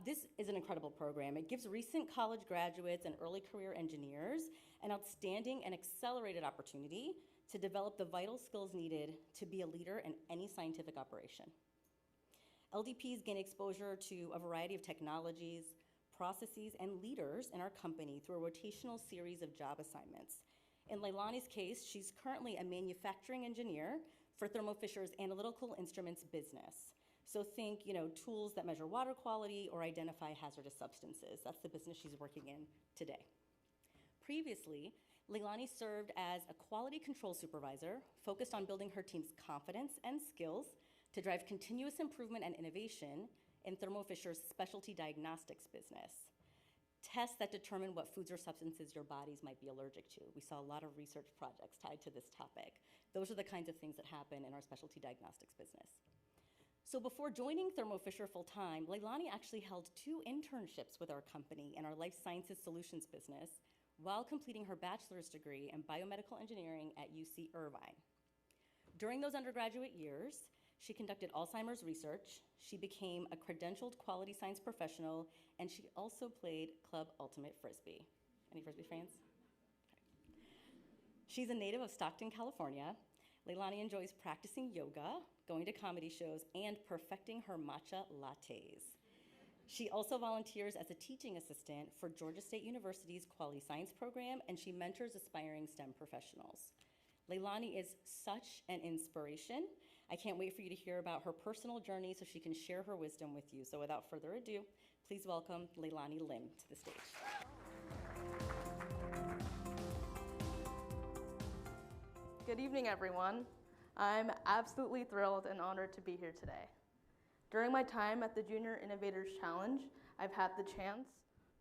This is an incredible program. It gives recent college graduates and early career engineers an outstanding and accelerated opportunity to develop the vital skills needed to be a leader in any scientific operation. LDPs gain exposure to a variety of technologies, processes, and leaders in our company through a rotational series of job assignments. In Leilani's case, she's currently a manufacturing engineer for Thermo Fisher's analytical instruments business. So think, tools that measure water quality or identify hazardous substances. That's the business she's working in today. Previously, Leilani served as a quality control supervisor focused on building her team's confidence and skills to drive continuous improvement and innovation in Thermo Fisher's specialty diagnostics business. Tests that determine what foods or substances your bodies might be allergic to. We saw a lot of research projects tied to this topic. Those are the kinds of things that happen in our specialty diagnostics business. So before joining Thermo Fisher full-time, Leilani actually held 2 internships with our company in our life sciences solutions business while completing her bachelor's degree in biomedical engineering at UC Irvine. During those undergraduate years, she conducted Alzheimer's research, she became a credentialed quality science professional, and she also played Club Ultimate Frisbee. Any Frisbee fans? Okay. She's a native of Stockton, California. Leilani enjoys practicing yoga, going to comedy shows, and perfecting her matcha lattes. She also volunteers as a teaching assistant for Georgia State University's Quality Science program, and she mentors aspiring STEM professionals. Leilani is such an inspiration. I can't wait for you to hear about her personal journey so she can share her wisdom with you. So without further ado, please welcome Leilani Lim to the stage. Good evening, everyone. I'm absolutely thrilled and honored to be here today. During my time at the Junior Innovators Challenge, I've had the chance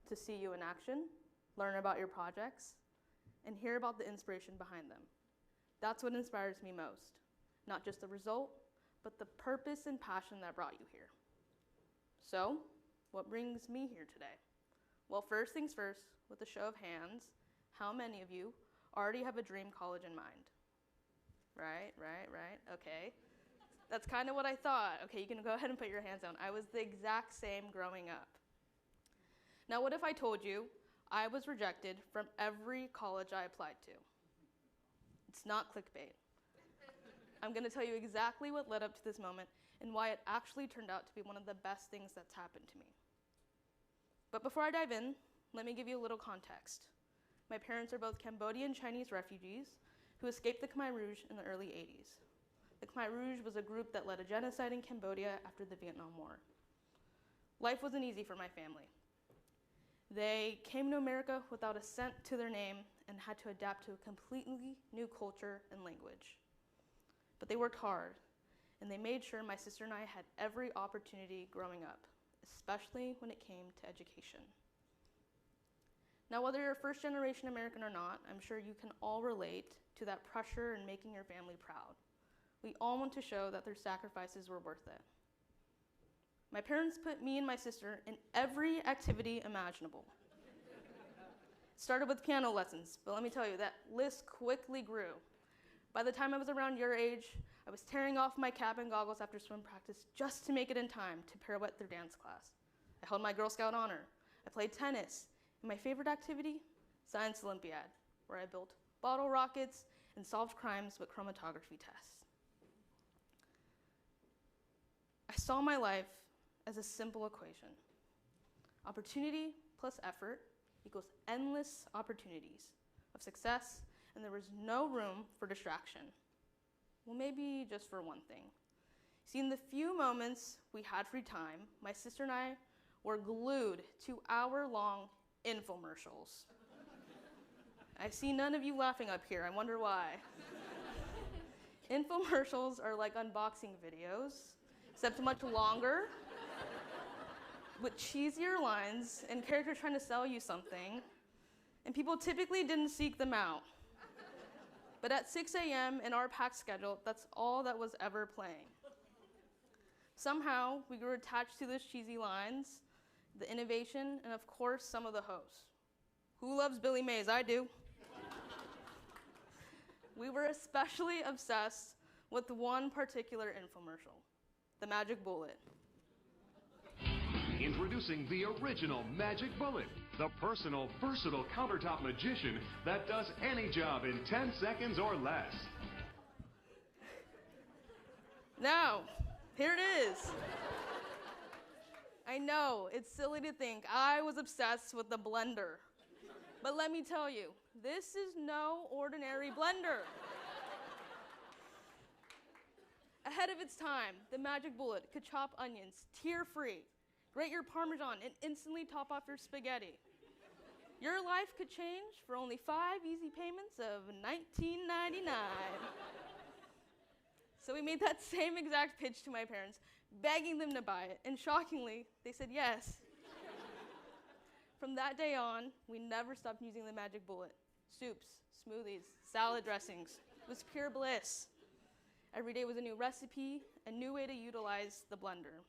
to see you in action, learn about your projects, and hear about the inspiration behind them. That's what inspires me most. Not just the result, but the purpose and passion that brought you here. So, what brings me here today? Well, first things first, with a show of hands, how many of you already have a dream college in mind? Right, okay. That's kind of what I thought. Okay, you can go ahead and put your hands down. I was the exact same growing up. Now, what if I told you I was rejected from every college I applied to? It's not clickbait. I'm going to tell you exactly what led up to this moment and why it actually turned out to be one of the best things that's happened to me. But before I dive in, let me give you a little context. My parents are both Cambodian Chinese refugees who escaped the Khmer Rouge in the early 80s. The Khmer Rouge was a group that led a genocide in Cambodia after the Vietnam War. Life wasn't easy for my family. They came to America without a cent to their name and had to adapt to a completely new culture and language. But they worked hard, and they made sure my sister and I had every opportunity growing up, especially when it came to education. Now, whether you're a first-generation American or not, I'm sure you can all relate to that pressure in making your family proud. We all want to show that their sacrifices were worth it. My parents put me and my sister in every activity imaginable. It started with piano lessons, but let me tell you, that list quickly grew. By the time I was around your age, I was tearing off my cap and goggles after swim practice just to make it in time to pirouette through dance class. I held my Girl Scout honor. I played tennis. And my favorite activity? Science Olympiad, where I built bottle rockets and solved crimes with chromatography tests. I saw my life as a simple equation. Opportunity plus effort equals endless opportunities of success, and there was no room for distraction. Well, maybe just for one thing. See, in the few moments we had free time, my sister and I were glued to hour-long infomercials. I see none of you laughing up here. I wonder why. Infomercials are like unboxing videos, except much longer, with cheesier lines and characters trying to sell you something, and people typically didn't seek them out. But at 6 a.m. in our packed schedule, that's all that was ever playing. Somehow, we grew attached to those cheesy lines, the innovation, and of course, some of the hosts. Who loves Billy Mays? I do. We were especially obsessed with one particular infomercial, the magic bullet. Introducing the original Magic Bullet, the personal, versatile countertop magician that does any job in 10 seconds or less. Now, here it is. I know, it's silly to think I was obsessed with the blender. But let me tell you, this is no ordinary blender. Ahead of its time, the Magic Bullet could chop onions tear-free, grate your Parmesan, and instantly top off your spaghetti. Your life could change for only 5 easy payments of $19.99. So we made that same exact pitch to my parents, begging them to buy it, and shockingly, they said yes. From that day on, we never stopped using the Magic Bullet. Soups, smoothies, salad dressings. It was pure bliss. Every day was a new recipe, a new way to utilize the blender.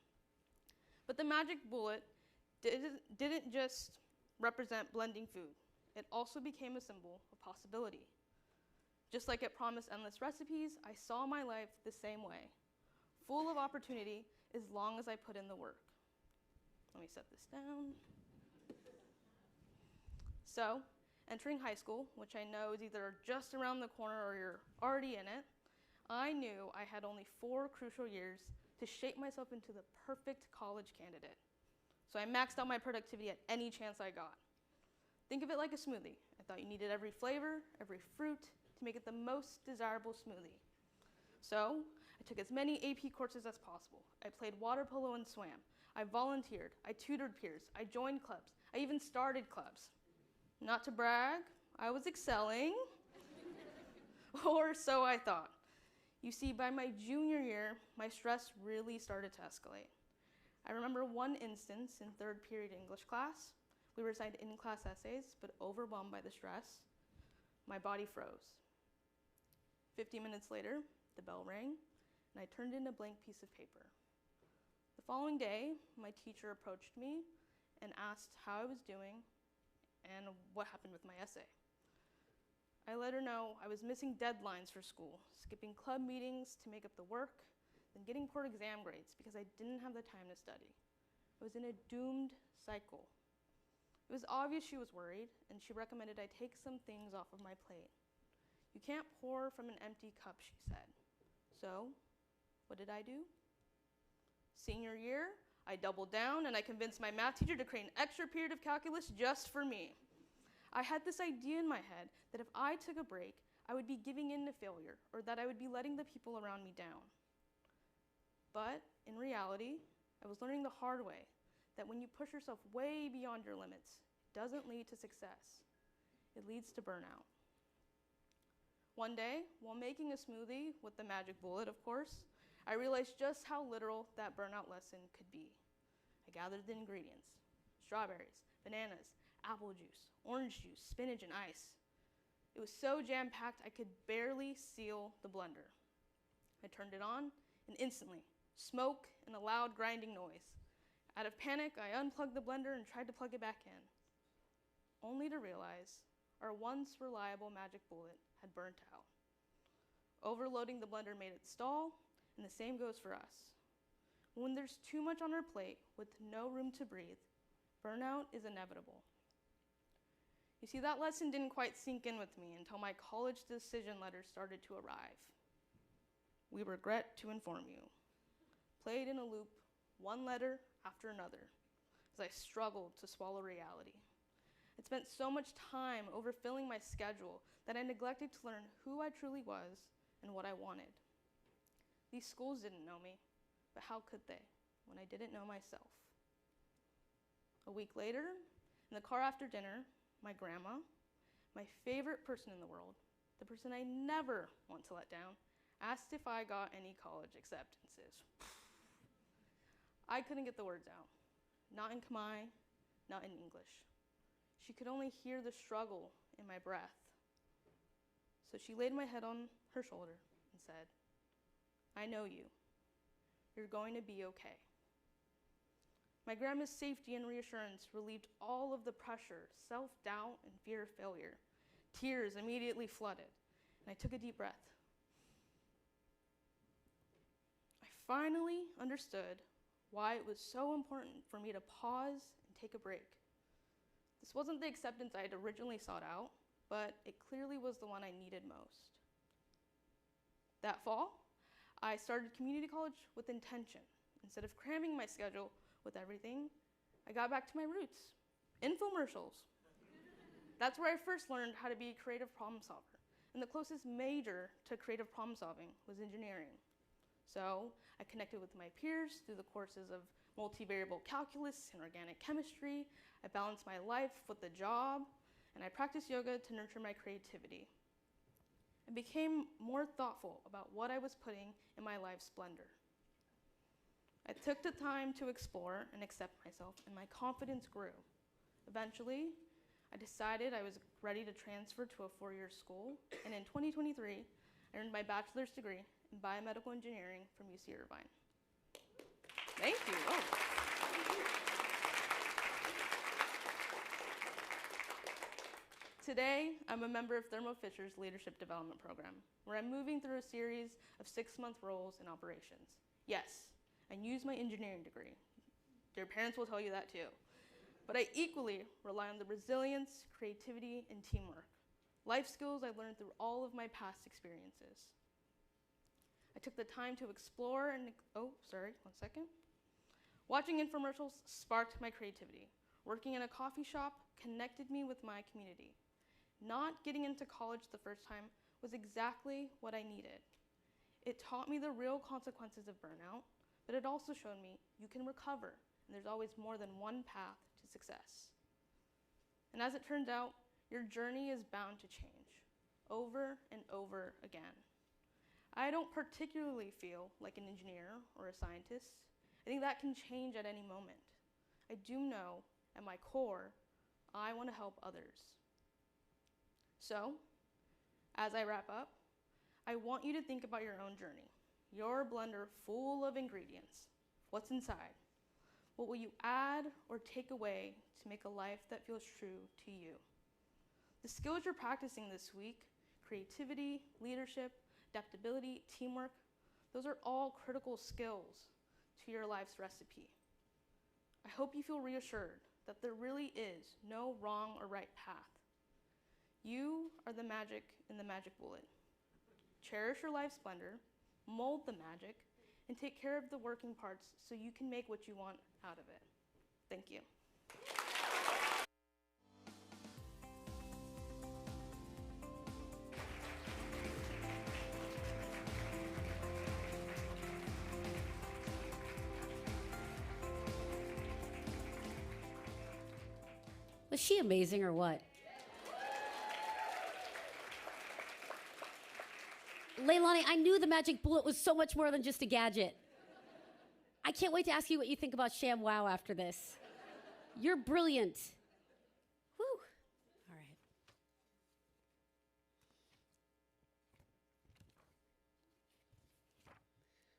But the Magic Bullet didn't just represent blending food. It also became a symbol of possibility. Just like it promised endless recipes, I saw my life the same way, full of opportunity as long as I put in the work. Let me set this down. So, entering high school, which I know is either just around the corner or you're already in it, I knew I had only 4 crucial years to shape myself into the perfect college candidate. So I maxed out my productivity at any chance I got. Think of it like a smoothie. I thought you needed every flavor, every fruit to make it the most desirable smoothie. So I took as many AP courses as possible. I played water polo and swam. I volunteered. I tutored peers. I joined clubs. I even started clubs. Not to brag, I was excelling, or so I thought. You see, by my junior year, my stress really started to escalate. I remember one instance in 3rd period English class. We were assigned in-class essays, but overwhelmed by the stress, my body froze. 50 minutes later, the bell rang, and I turned in a blank piece of paper. The following day, my teacher approached me and asked how I was doing and what happened with my essay. I let her know I was missing deadlines for school, skipping club meetings to make up the work, then getting poor exam grades because I didn't have the time to study. I was in a doomed cycle. It was obvious she was worried, and she recommended I take some things off of my plate. You can't pour from an empty cup, she said. So, what did I do? Senior year, I doubled down and I convinced my math teacher to create an extra period of calculus just for me. I had this idea in my head that if I took a break, I would be giving in to failure, or that I would be letting the people around me down. But in reality, I was learning the hard way that when you push yourself way beyond your limits, it doesn't lead to success. It leads to burnout. One day, while making a smoothie with the Magic Bullet, of course, I realized just how literal that burnout lesson could be. I gathered the ingredients: strawberries, bananas, apple juice, orange juice, spinach, and ice. It was so jam-packed I could barely seal the blender. I turned it on, and instantly, smoke and a loud grinding noise. Out of panic, I unplugged the blender and tried to plug it back in, only to realize our once reliable Magic Bullet had burnt out. Overloading the blender made it stall, and the same goes for us. When there's too much on our plate with no room to breathe, burnout is inevitable. You see, that lesson didn't quite sink in with me until my college decision letters started to arrive. We regret to inform you. Played in a loop, one letter after another, as I struggled to swallow reality. I spent so much time overfilling my schedule that I neglected to learn who I truly was and what I wanted. These schools didn't know me, but how could they when I didn't know myself? A week later, in the car after dinner, my grandma, my favorite person in the world, the person I never want to let down, asked if I got any college acceptances. I couldn't get the words out, not in Khmer, not in English. She could only hear the struggle in my breath. So she laid my head on her shoulder and said, "I know you. You're going to be okay." My grandma's safety and reassurance relieved all of the pressure, self-doubt, and fear of failure. Tears immediately flooded, and I took a deep breath. I finally understood why it was so important for me to pause and take a break. This wasn't the acceptance I had originally sought out, but it clearly was the one I needed most. That fall, I started community college with intention. Instead of cramming my schedule with everything, I got back to my roots, infomercials. That's where I first learned how to be a creative problem solver, and the closest major to creative problem solving was engineering. So I connected with my peers through the courses of multivariable calculus and organic chemistry. I balanced my life with a job, and I practiced yoga to nurture my creativity. I became more thoughtful about what I was putting in my life's splendor. I took the time to explore and accept myself, and my confidence grew. Eventually, I decided I was ready to transfer to a four-year school, and in 2023, I earned my bachelor's degree in biomedical engineering from UC Irvine. Thank you. Oh. Today, I'm a member of Thermo Fisher's Leadership Development Program, where I'm moving through a series of 6-month roles in operations. Yes, I use my engineering degree. Your parents will tell you that too. But I equally rely on the resilience, creativity, and teamwork, life skills I learned through all of my past experiences. I took the time to explore and, Watching infomercials sparked my creativity. Working in a coffee shop connected me with my community. Not getting into college the first time was exactly what I needed. It taught me the real consequences of burnout, but it also showed me you can recover, and there's always more than one path to success. And as it turns out, your journey is bound to change, over and over again. I don't particularly feel like an engineer or a scientist. I think that can change at any moment. I do know, at my core, I want to help others. So, as I wrap up, I want you to think about your own journey, your blender full of ingredients. What's inside? What will you add or take away to make a life that feels true to you? The skills you're practicing this week, creativity, leadership, adaptability, teamwork, those are all critical skills to your life's recipe. I hope you feel reassured that there really is no wrong or right path. You are the magic in the magic bullet. Cherish your life's splendor, mold the magic, and take care of the working parts so you can make what you want out of it. Thank you. Was she amazing or what? Leilani, I knew the magic bullet was so much more than just a gadget. I can't wait to ask you what you think about ShamWow after this. You're brilliant. Whew. All right.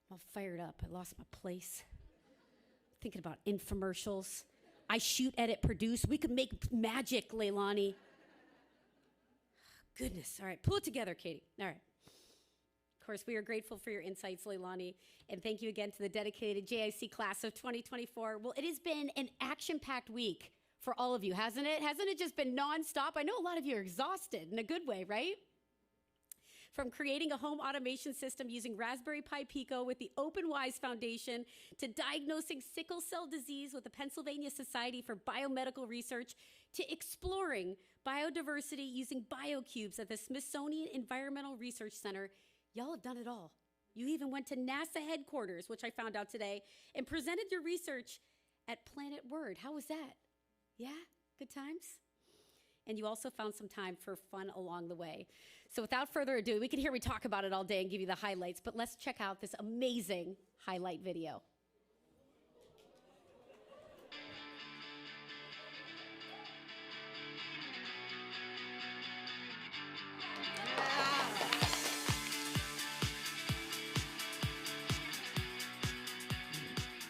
I'm all fired up. I lost my place. Thinking about infomercials. I shoot, edit, produce. We could make magic, Leilani. Goodness. All right, pull it together, Katie. All right. Of course, we are grateful for your insights, Leilani, and thank you again to the dedicated JIC class of 2024. Well, it has been an action-packed week for all of you, hasn't it? Hasn't it just been nonstop? I know a lot of you are exhausted in a good way, right? From creating a home automation system using Raspberry Pi Pico with the OpenWise Foundation to diagnosing sickle cell disease with the Pennsylvania Society for Biomedical Research to exploring biodiversity using BioCubes at the Smithsonian Environmental Research Center, y'all have done it all. You even went to NASA headquarters, which I found out today, and presented your research at Planet Word. How was that? Yeah? Good times? And you also found some time for fun along the way. So without further ado, we can hear me talk about it all day and give you the highlights, but let's check out this amazing highlight video.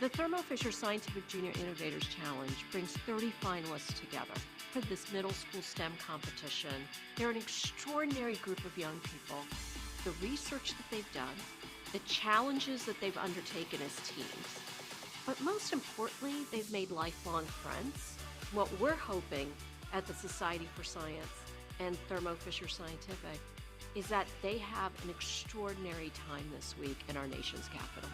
The Thermo Fisher Scientific Junior Innovators Challenge brings 30 finalists together for this middle school STEM competition. They're an extraordinary group of young people. The research that they've done, the challenges that they've undertaken as teams, But most importantly, they've made lifelong friends. What we're hoping at the Society for Science and Thermo Fisher Scientific is that they have an extraordinary time this week in our nation's capital.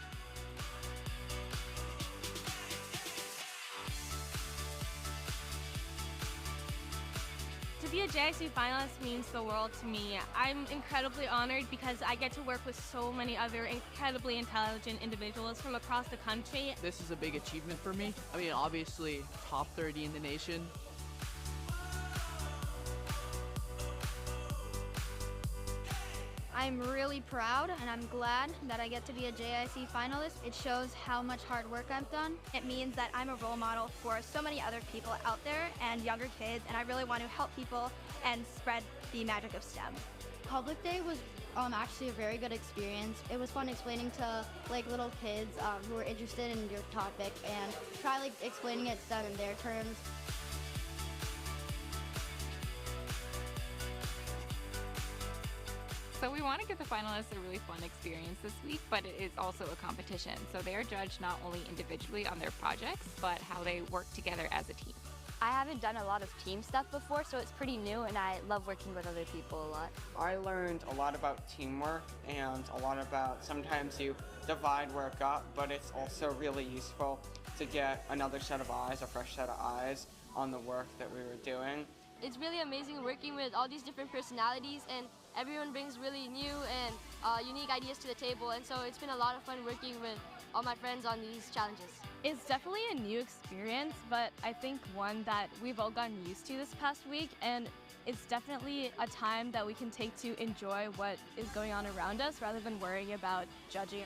To be a JIC finalist means the world to me. I'm incredibly honored because I get to work with so many other incredibly intelligent individuals from across the country. This is a big achievement for me. I mean, obviously, top 30 in the nation. I'm really proud and I'm glad that I get to be a JIC finalist. It shows how much hard work I've done. It means that I'm a role model for so many other people out there and younger kids, and I really want to help people and spread the magic of STEM. Public Day was actually a very good experience. It was fun explaining to little kids who were interested in your topic and try explaining it to them in their terms. So we want to give the finalists a really fun experience this week, but it is also a competition. So they are judged not only individually on their projects, but how they work together as a team. I haven't done a lot of team stuff before, so it's pretty new, and I love working with other people a lot. I learned a lot about teamwork and a lot about sometimes you divide work up, but it's also really useful to get another set of eyes, a fresh set of eyes on the work that we were doing. It's really amazing working with all these different personalities, and everyone brings really new and unique ideas to the table, and so it's been a lot of fun working with all my friends on these challenges. It's definitely a new experience, but I think one that we've all gotten used to this past week, and it's definitely a time that we can take to enjoy what is going on around us rather than worrying about judging.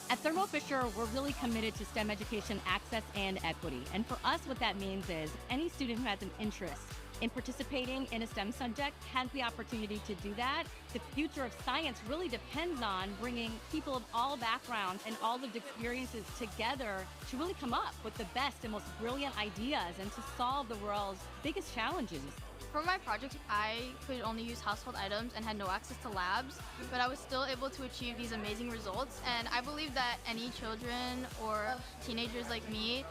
At Thermo Fisher, we're really committed to STEM education access and equity. And for us, what that means is any student who has an interest in participating in a STEM subject has the opportunity to do that. The future of science really depends on bringing people of all backgrounds and all lived experiences together to really come up with the best and most brilliant ideas and to solve the world's biggest challenges. For my project, I could only use household items and had no access to labs, but I was still able to achieve these amazing results. And I believe that any children or teenagers like me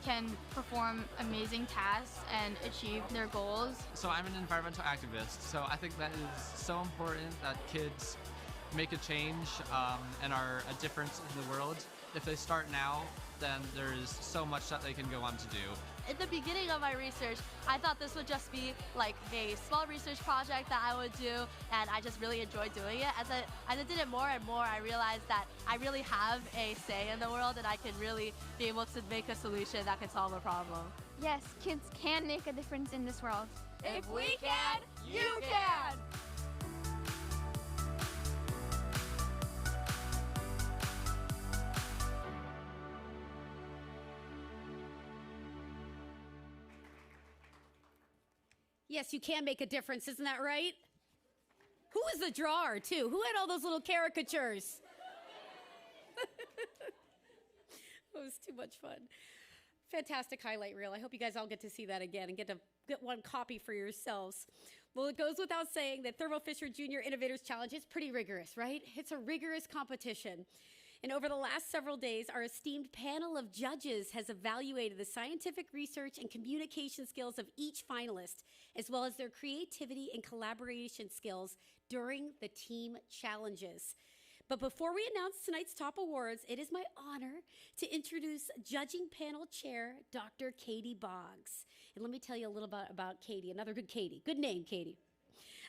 can perform amazing tasks and achieve their goals. So I'm an environmental activist, so I think that is so important that kids make a change and are a difference in the world. If they start now, then there's so much that they can go on to do. At the beginning of my research, I thought this would just be like a small research project that I would do, and I just really enjoyed doing it. As I did it more and more, I realized that I really have a say in the world, and I can really be able to make a solution that can solve a problem. Yes, kids can make a difference in this world. If we can, you can! Yes, you can make a difference, isn't that right? Who was the drawer, too? Who had all those little caricatures? It was too much fun. Fantastic highlight reel. I hope you guys all get to see that again and get one copy for yourselves. Well, it goes without saying that Thermo Fisher Junior Innovators Challenge is pretty rigorous, right? It's a rigorous competition. And over the last several days, our esteemed panel of judges has evaluated the scientific research and communication skills of each finalist, as well as their creativity and collaboration skills during the team challenges. But before we announce tonight's top awards, it is my honor to introduce judging panel chair, Dr. Katie Boggs. And let me tell you a little bit about Katie, another good Katie. Good name, Katie.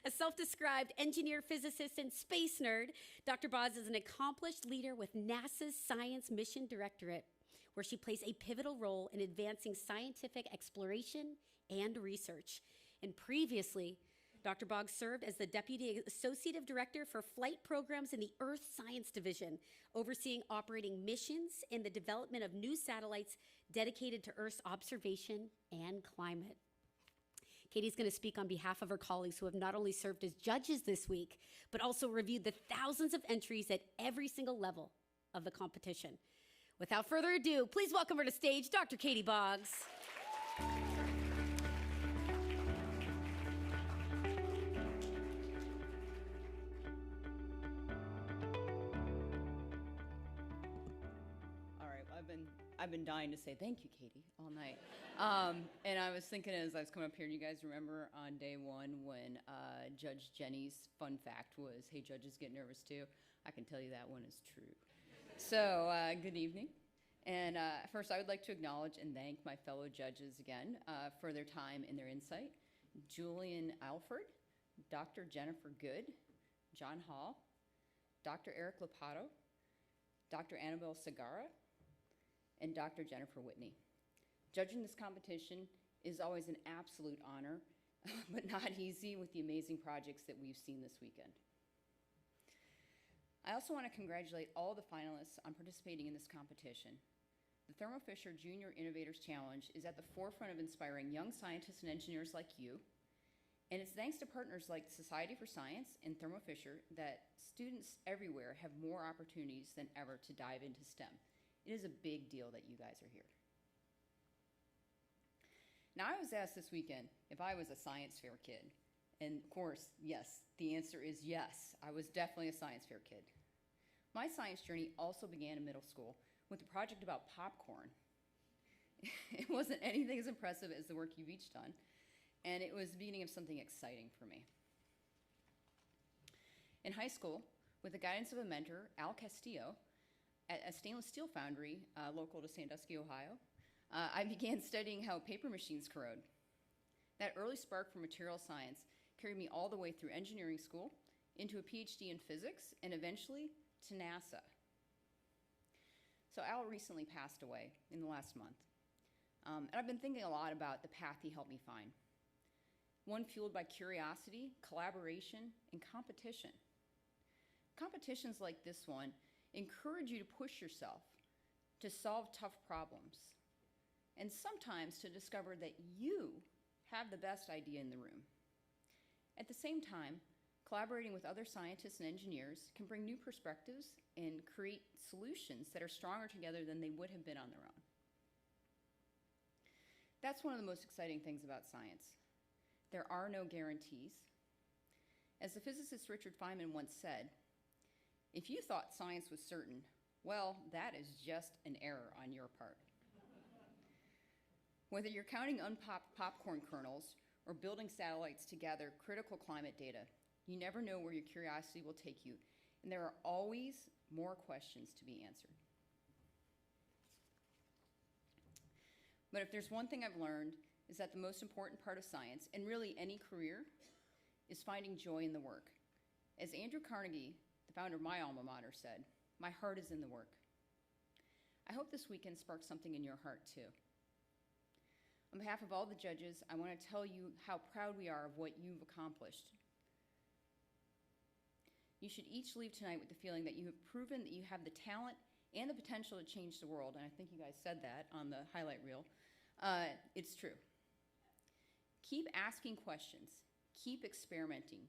A self-described engineer, physicist, and space nerd, Dr. Boggs is an accomplished leader with NASA's Science Mission Directorate, where she plays a pivotal role in advancing scientific exploration and research. And previously, Dr. Boggs served as the Deputy Associative Director for Flight Programs in the Earth Science Division, overseeing operating missions and the development of new satellites dedicated to Earth's observation and climate. Katie's going to speak on behalf of her colleagues who have not only served as judges this week, but also reviewed the thousands of entries at every single level of the competition. Without further ado, please welcome her to stage, Dr. Katie Boggs. I've been dying to say thank you, Katie, all night. And I was thinking as I was coming up here, and you guys remember on day one when Judge Jenny's fun fact was, hey, judges get nervous too? I can tell you that one is true. So, good evening. And first, I would like to acknowledge and thank my fellow judges again for their time and their insight. Julian Alford, Dr. Jennifer Good, John Hall, Dr. Eric Lopato, Dr. Annabelle Segarra, and Dr. Jennifer Whitney. Judging this competition is always an absolute honor, but not easy with the amazing projects that we've seen this weekend. I also want to congratulate all the finalists on participating in this competition. The Thermo Fisher Junior Innovators Challenge is at the forefront of inspiring young scientists and engineers like you, and it's thanks to partners like Society for Science and Thermo Fisher that students everywhere have more opportunities than ever to dive into STEM. It is a big deal that you guys are here. Now, I was asked this weekend if I was a science fair kid, and of course, yes, the answer is yes. I was definitely a science fair kid. My science journey also began in middle school with a project about popcorn. It wasn't anything as impressive as the work you've each done, and it was the beginning of something exciting for me. In high school, with the guidance of a mentor, Al Castillo, at a stainless steel foundry local to Sandusky, Ohio, I began studying how paper machines corrode. That early spark for material science carried me all the way through engineering school, into a PhD in physics, and eventually to NASA. So Al recently passed away in the last month. And I've been thinking a lot about the path he helped me find. One fueled by curiosity, collaboration, and competition. Competitions like this one encourage you to push yourself, to solve tough problems, and sometimes to discover that you have the best idea in the room. At the same time, collaborating with other scientists and engineers can bring new perspectives and create solutions that are stronger together than they would have been on their own. That's one of the most exciting things about science. There are no guarantees. As the physicist Richard Feynman once said, if you thought science was certain, well, that is just an error on your part. Whether you're counting unpopped popcorn kernels or building satellites to gather critical climate data, you never know where your curiosity will take you, and there are always more questions to be answered. But if there's one thing I've learned, is that the most important part of science, and really any career, is finding joy in the work. As Andrew Carnegie, the founder of my alma mater, said, my heart is in the work. I hope this weekend sparks something in your heart too. On behalf of all the judges, I want to tell you how proud we are of what you've accomplished. You should each leave tonight with the feeling that you have proven that you have the talent and the potential to change the world, and I think you guys said that on the highlight reel. It's true. Keep asking questions, keep experimenting,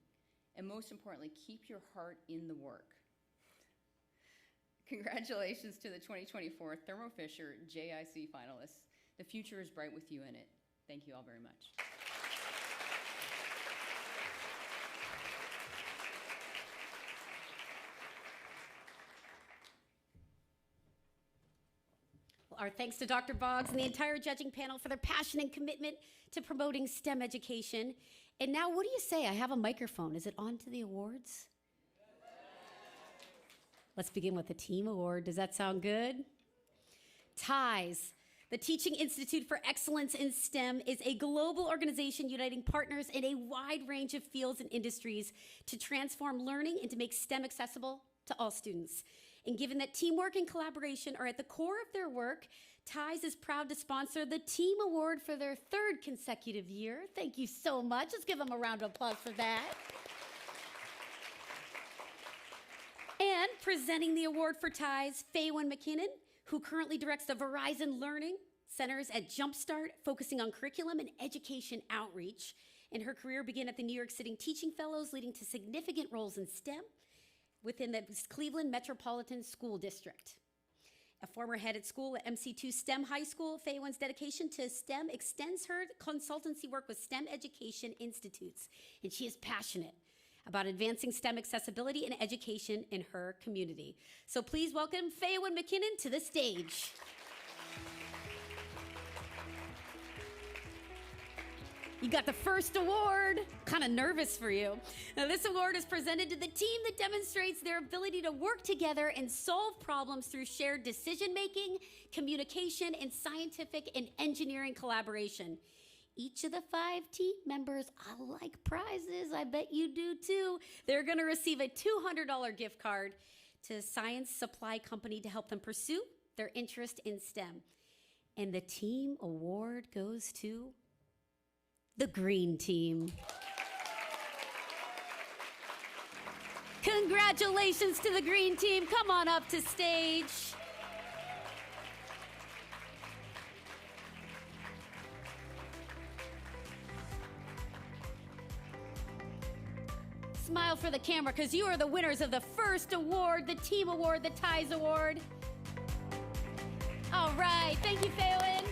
and most importantly, keep your heart in the work. Congratulations to the 2024 Thermo Fisher JIC finalists. The future is bright with you in it. Thank you all very much. Our thanks to Dr. Boggs and the entire judging panel for their passion and commitment to promoting STEM education. And now, what do you say? I have a microphone. Is it on to the awards? Let's begin with the team award. Does that sound good? TIES, the Teaching Institute for Excellence in STEM, is a global organization uniting partners in a wide range of fields and industries to transform learning and to make STEM accessible to all students. And given that teamwork and collaboration are at the core of their work, TIES is proud to sponsor the Team Award for their third consecutive year. Thank you so much. Let's give them a round of applause for that. And presenting the award for TIES, Faywin McKinnon, who currently directs the Verizon Learning Centers at Jumpstart, focusing on curriculum and education outreach. And her career began at the New York City Teaching Fellows, leading to significant roles in STEM within the Cleveland Metropolitan School District. A former head at school at MC2 STEM High School, Faywin's dedication to STEM extends her consultancy work with STEM education institutes, and she is passionate about advancing STEM accessibility and education in her community. So please welcome Faywin McKinnon to the stage. You got the first award. Kind of nervous for you. Now, this award is presented to the team that demonstrates their ability to work together and solve problems through shared decision-making, communication, and scientific and engineering collaboration. Each of the 5 team members, I like prizes. I bet you do too. They're going to receive a $200 gift card to a science supply company to help them pursue their interest in STEM. And the team award goes to the green team. Congratulations to the green team. Come on up to stage. Smile for the camera, because you are the winners of the first award, the team award, the ties award. All right, thank you, Phelan.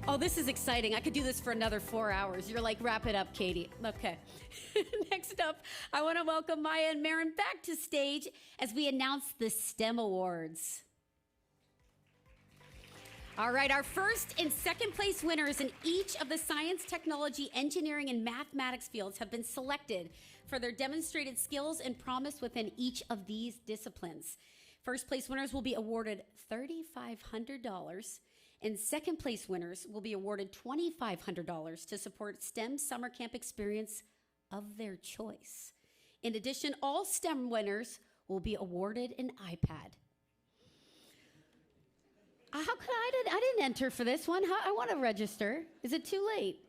Oh, this is exciting. I could do this for another 4 hours. You're like, wrap it up, Katie. Okay. Next up, I want to welcome Maya and Marin back to stage as we announce the STEM Awards. All right, our first and second place winners in each of the science, technology, engineering, and mathematics fields have been selected for their demonstrated skills and promise within each of these disciplines. First place winners will be awarded $3,500, and second place winners will be awarded $2,500 to support STEM summer camp experience of their choice. In addition, all STEM winners will be awarded an iPad. How could I didn't enter for this one. I want to register. Is it too late?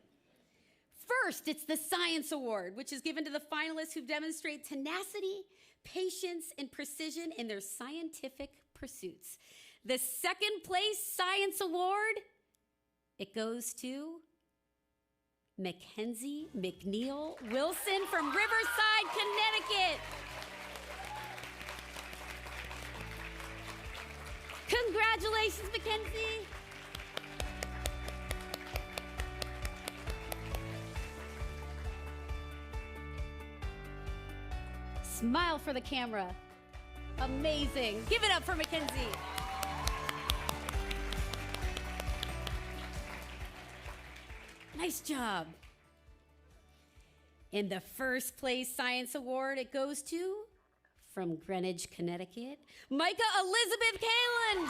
First, it's the Science Award, which is given to the finalists who demonstrate tenacity, patience, and precision in their scientific pursuits. The second place Science Award, it goes to Mackenzie McNeil Wilson from Riverside, Connecticut. Congratulations, Mackenzie. Smile for the camera. Amazing. Give it up for Mackenzie. Nice job. In the first place Science Award, it goes to, from Greenwich, Connecticut, Micah Elizabeth Kaland.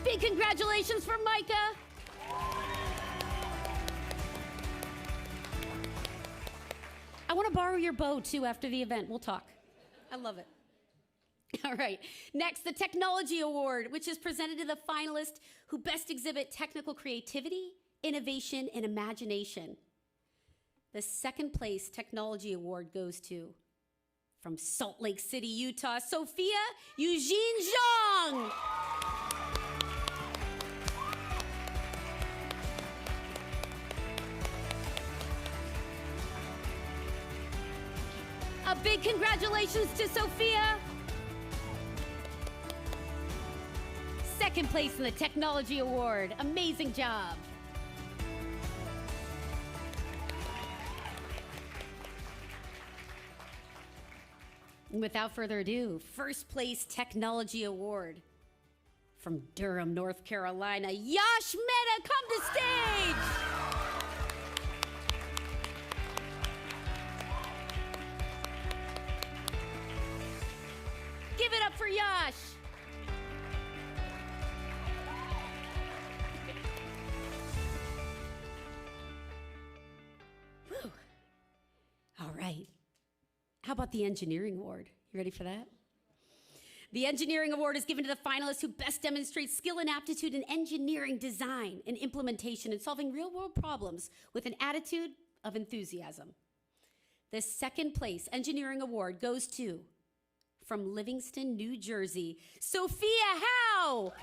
Big congratulations for Micah. I want to borrow your bow, too, after the event. We'll talk. I love it. All right. Next, the Technology Award, which is presented to the finalists who best exhibit technical creativity, innovation, and imagination. The second place Technology Award goes to, from Salt Lake City, Utah, Sophia Eugene Zhang. A big congratulations to Sophia. Second place in the Technology Award. Amazing job. And without further ado, first place Technology Award from Durham, North Carolina, Yash Mehta, come to stage. Give it up for Yash. Whew. All right. How about the Engineering Award? You ready for that? The Engineering Award is given to the finalists who best demonstrate skill and aptitude in engineering design and implementation and solving real-world problems with an attitude of enthusiasm. The second place Engineering Award goes to, from Livingston, New Jersey, Sophia Howe.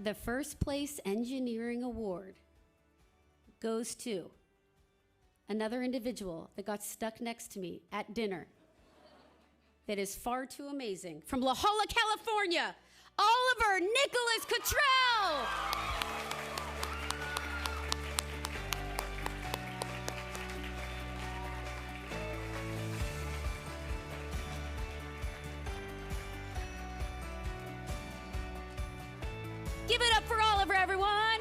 The first place engineering award goes to another individual that got stuck next to me at dinner that is far too amazing. From La Jolla, California, Oliver Nicholas Cottrell. Give it up for Oliver, everyone.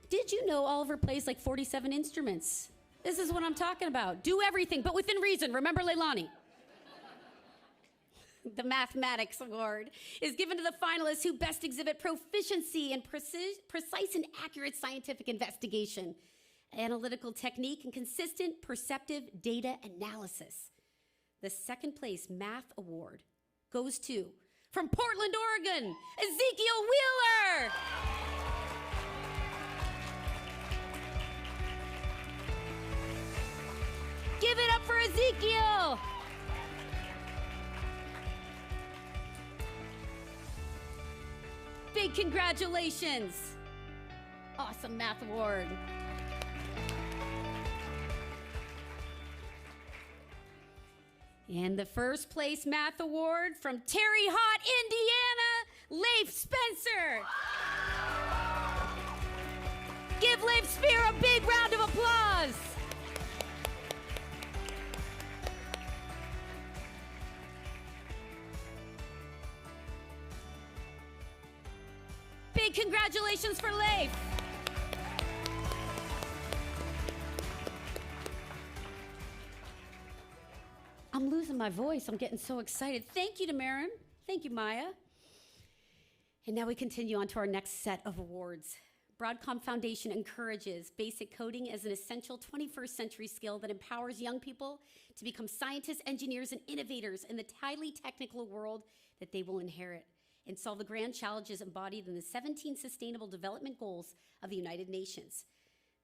Did you know Oliver plays like 47 instruments? This is what I'm talking about. Do everything, but within reason. Remember Leilani? The Mathematics Award is given to the finalists who best exhibit proficiency in precise and accurate scientific investigation, analytical technique, and consistent perceptive data analysis. The second place Math Award goes to, from Portland, Oregon, Ezekiel Wheeler. Give it up for Ezekiel. Big congratulations. Awesome Math Award. And the first place Math Award from Terre Haute, Indiana, Leif Spencer. Give Leif Spear a big round of applause. Big congratulations for Leif. I'm losing my voice. I'm getting so excited. Thank you to Marin. Thank you, Maya. And now we continue on to our next set of awards. Broadcom Foundation encourages basic coding as an essential 21st century skill that empowers young people to become scientists, engineers, and innovators in the highly technical world that they will inherit and solve the grand challenges embodied in the 17 Sustainable Development Goals of the United Nations.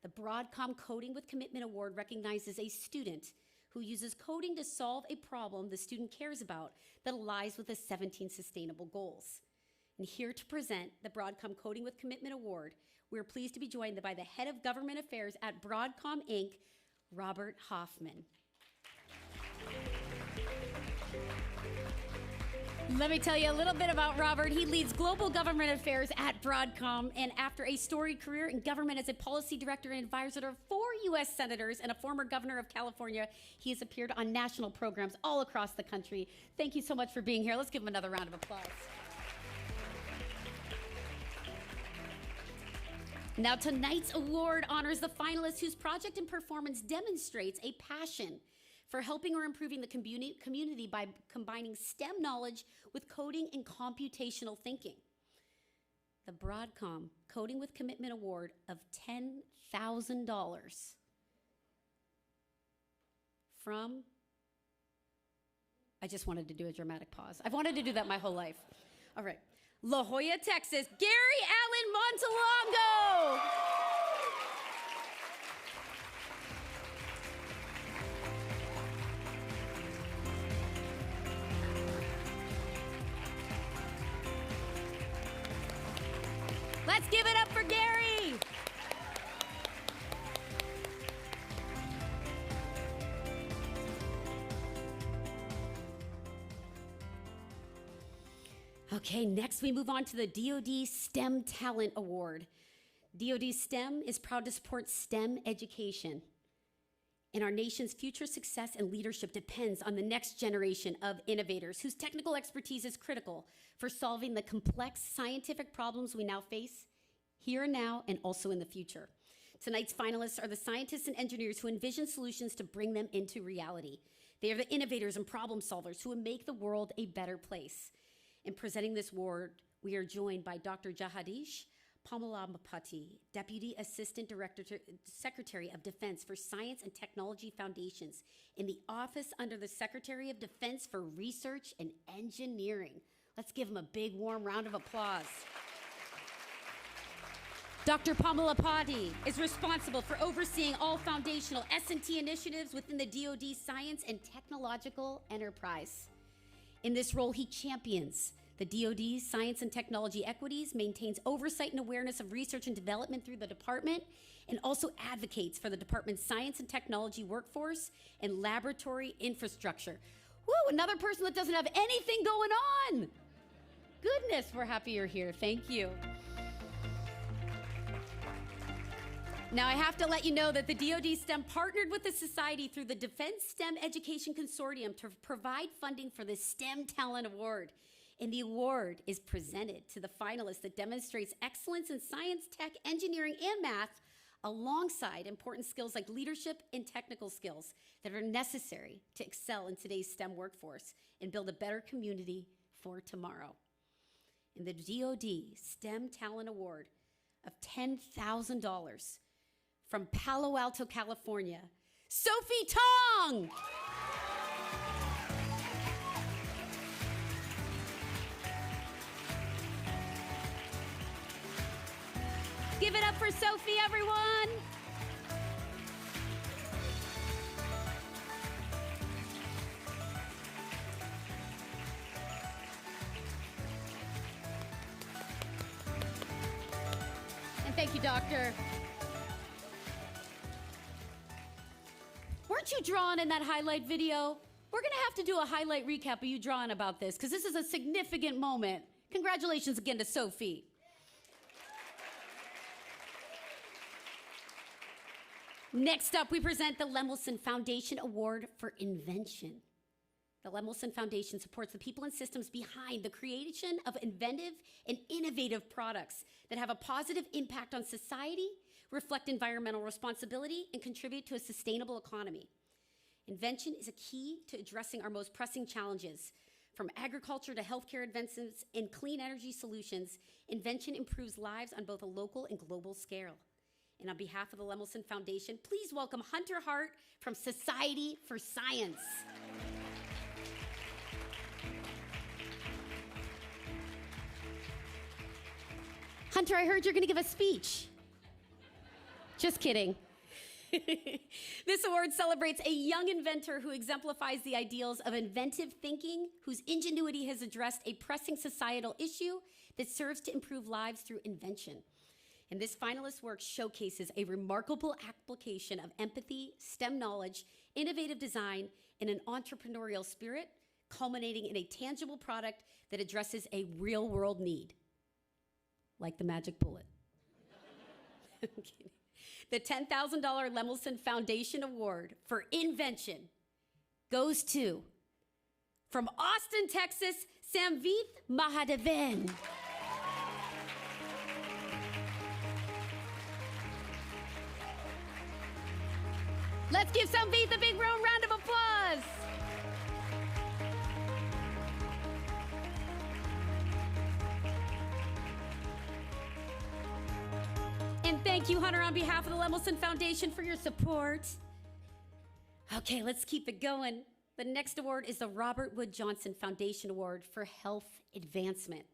The Broadcom Coding with Commitment Award recognizes a student who uses coding to solve a problem the student cares about that aligns with the 17 Sustainable Goals. And here to present the Broadcom Coding with Commitment Award, we are pleased to be joined by the Head of Government Affairs at Broadcom, Inc., Robert Hoffman. Let me tell you a little bit about Robert. He leads global government affairs at Broadcom, and after a storied career in government as a policy director and advisor to 4 U.S. senators and a former governor of California, he has appeared on national programs all across the country. Thank you so much for being here. Let's give him another round of applause. Now, tonight's award honors the finalists whose project and performance demonstrates a passion for helping or improving the community by combining STEM knowledge with coding and computational thinking. The Broadcom Coding with Commitment Award of $10,000 from, I just wanted to do a dramatic pause. I've wanted to do that my whole life. All right. La Jolla, Texas, Gary Allen Montalongo. Let's give it up for Gary. Okay, next we move on to the DoD STEM Talent Award. DoD STEM is proud to support STEM education. And our nation's future success and leadership depends on the next generation of innovators whose technical expertise is critical for solving the complex scientific problems we now face, here and now, and also in the future. Tonight's finalists are the scientists and engineers who envision solutions to bring them into reality. They are the innovators and problem solvers who will make the world a better place. In presenting this award, we are joined by Dr. Jagadish Pamalamapati, Deputy Assistant Secretary of Defense for Science and Technology Foundations in the Office under the Secretary of Defense for Research and Engineering. Let's give him a big, warm round of applause. Dr. Pamela Padi is responsible for overseeing all foundational S&T initiatives within the DoD Science and Technological Enterprise. In this role, he champions the DoD's science and technology equities, maintains oversight and awareness of research and development through the department, and also advocates for the department's science and technology workforce and laboratory infrastructure. Woo, another person that doesn't have anything going on. Goodness, we're happy you're here. Thank you. Now, I have to let you know that the DoD STEM partnered with the Society through the Defense STEM Education Consortium to provide funding for the STEM Talent Award. And the award is presented to the finalist that demonstrates excellence in science, tech, engineering, and math, alongside important skills like leadership and technical skills that are necessary to excel in today's STEM workforce and build a better community for tomorrow. And the DoD STEM Talent Award of $10,000 from Palo Alto, California, Sophie Tong. Give it up for Sophie, everyone. And thank you, Doctor. Weren't you drawn in that highlight video? We're going to have to do a highlight recap of you drawing about this, because this is a significant moment. Congratulations again to Sophie. Next up, we present the Lemelson Foundation Award for Invention. The Lemelson Foundation supports the people and systems behind the creation of inventive and innovative products that have a positive impact on society, reflect environmental responsibility, and contribute to a sustainable economy. Invention is a key to addressing our most pressing challenges. From agriculture to healthcare advancements and clean energy solutions, invention improves lives on both a local and global scale. And on behalf of the Lemelson Foundation, please welcome Hunter Hart from Society for Science. Hunter, I heard you're going to give a speech. Just kidding. This award celebrates a young inventor who exemplifies the ideals of inventive thinking, whose ingenuity has addressed a pressing societal issue that serves to improve lives through invention. And this finalist work showcases a remarkable application of empathy, STEM knowledge, innovative design, and an entrepreneurial spirit, culminating in a tangible product that addresses a real-world need, like the magic bullet. I'm kidding. The $10,000 Lemelson Foundation Award for Invention goes to, from Austin, Texas, Samvith Mahadevan. Let's give Samvith a big round of applause. And thank you, Hunter, on behalf of the Lemelson Foundation for your support. Okay, let's keep it going. The next award is the Robert Wood Johnson Foundation Award for Health Advancement.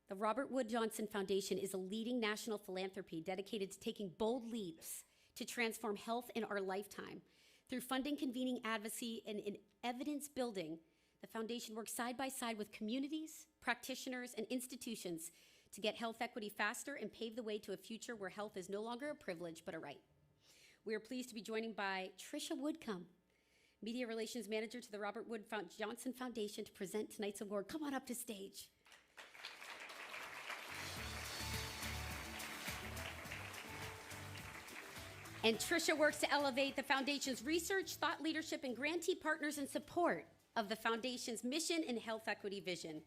The Robert Wood Johnson Foundation is a leading national philanthropy dedicated to taking bold leaps to transform health in our lifetime. Through funding, convening, advocacy, and in evidence building, the foundation works side by side with communities, practitioners, and institutions to get health equity faster and pave the way to a future where health is no longer a privilege but a right. We are pleased to be joined by Tricia Woodcomb, Media Relations Manager to the Robert Wood Johnson Foundation, to present tonight's award. Come on up to stage. And Tricia works to elevate the Foundation's research, thought leadership, and grantee partners in support of the Foundation's mission and health equity vision.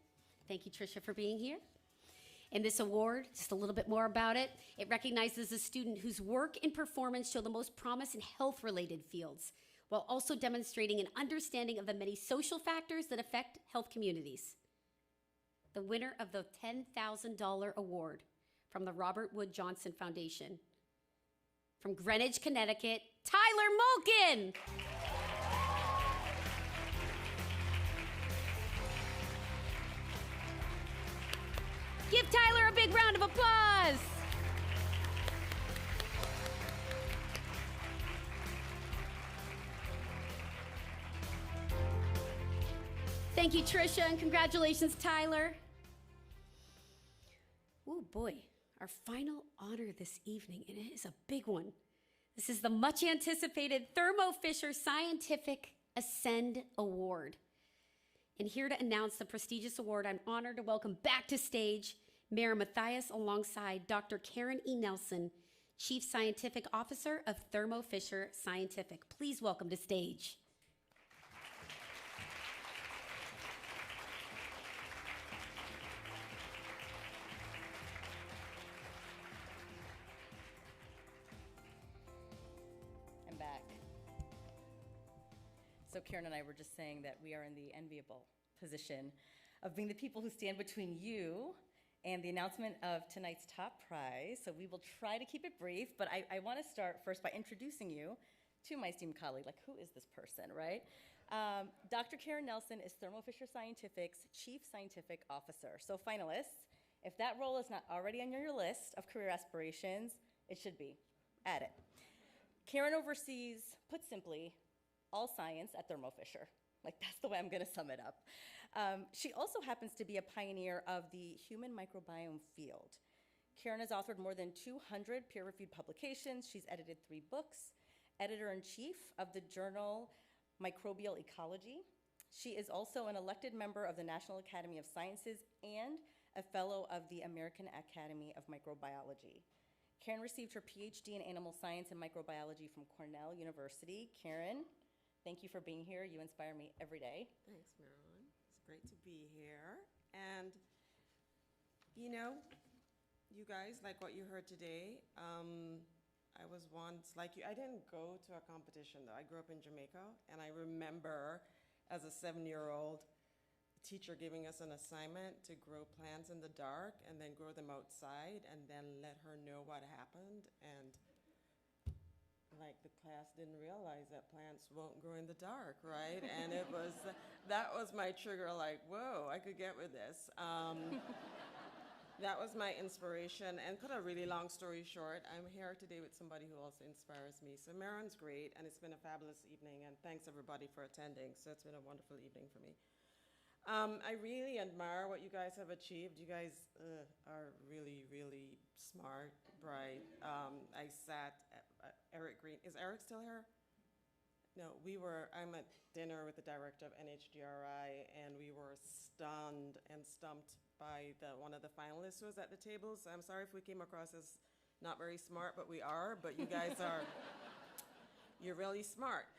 Thank you, Tricia, for being here. And this award, just a little bit more about it, it recognizes a student whose work and performance show the most promise in health-related fields, while also demonstrating an understanding of the many social factors that affect health communities. The winner of the $10,000 award from the Robert Wood Johnson Foundation, from Greenwich, Connecticut, Tyler Mulkin. Give Tyler a big round of applause. Thank you, Trisha, and congratulations, Tyler. Oh boy, our final honor this evening, and it is a big one. This is the much anticipated Thermo Fisher Scientific Ascend Award. And here to announce the prestigious award, I'm honored to welcome back to stage Mayor Matthias alongside Dr. Karen E. Nelson, Chief Scientific Officer of Thermo Fisher Scientific. Please welcome to stage. I'm back. So Karen and I were just saying that we are in the enviable position of being the people who stand between you and the announcement of tonight's top prize. So we will try to keep it brief, but I want to start first by introducing you to my esteemed colleague. Like, who is this person, right? Dr. Karen Nelson is Thermo Fisher Scientific's Chief Scientific Officer. So finalists, if that role is not already on your list of career aspirations, it should be. Add it. Karen oversees, put simply, all science at Thermo Fisher. Like, that's the way I'm going to sum it up. She also happens to be a pioneer of the human microbiome field. Karen has authored more than 200 peer-reviewed publications. She's edited 3 books, editor-in-chief of the journal Microbial Ecology. She is also an elected member of the National Academy of Sciences and a fellow of the American Academy of Microbiology. Karen received her PhD in animal science and microbiology from Cornell University. Karen, thank you for being here. You inspire me every day. Thanks, Marilyn. It's great to be here. And, you know, you guys, like what you heard today, I was once like you. I didn't go to a competition, though. I grew up in Jamaica, and I remember as a 7-year-old, teacher giving us an assignment to grow plants in the dark and then grow them outside and then let her know what happened. And like the class didn't realize that plants won't grow in the dark, right? And it was, that was my trigger, like, whoa, I could get with this. That was my inspiration. And cut a really long story short, I'm here today with somebody who also inspires me. So Maron's great, and it's been a fabulous evening, and thanks everybody for attending. So it's been a wonderful evening for me. I really admire what you guys have achieved. You guys are really, really smart, bright. I sat at Eric Green. Is Eric still here? No, I'm at dinner with the director of NHGRI, and we were stunned and stumped by one of the finalists who was at the table. So I'm sorry if we came across as not very smart, but we are. But you guys are, you're really smart.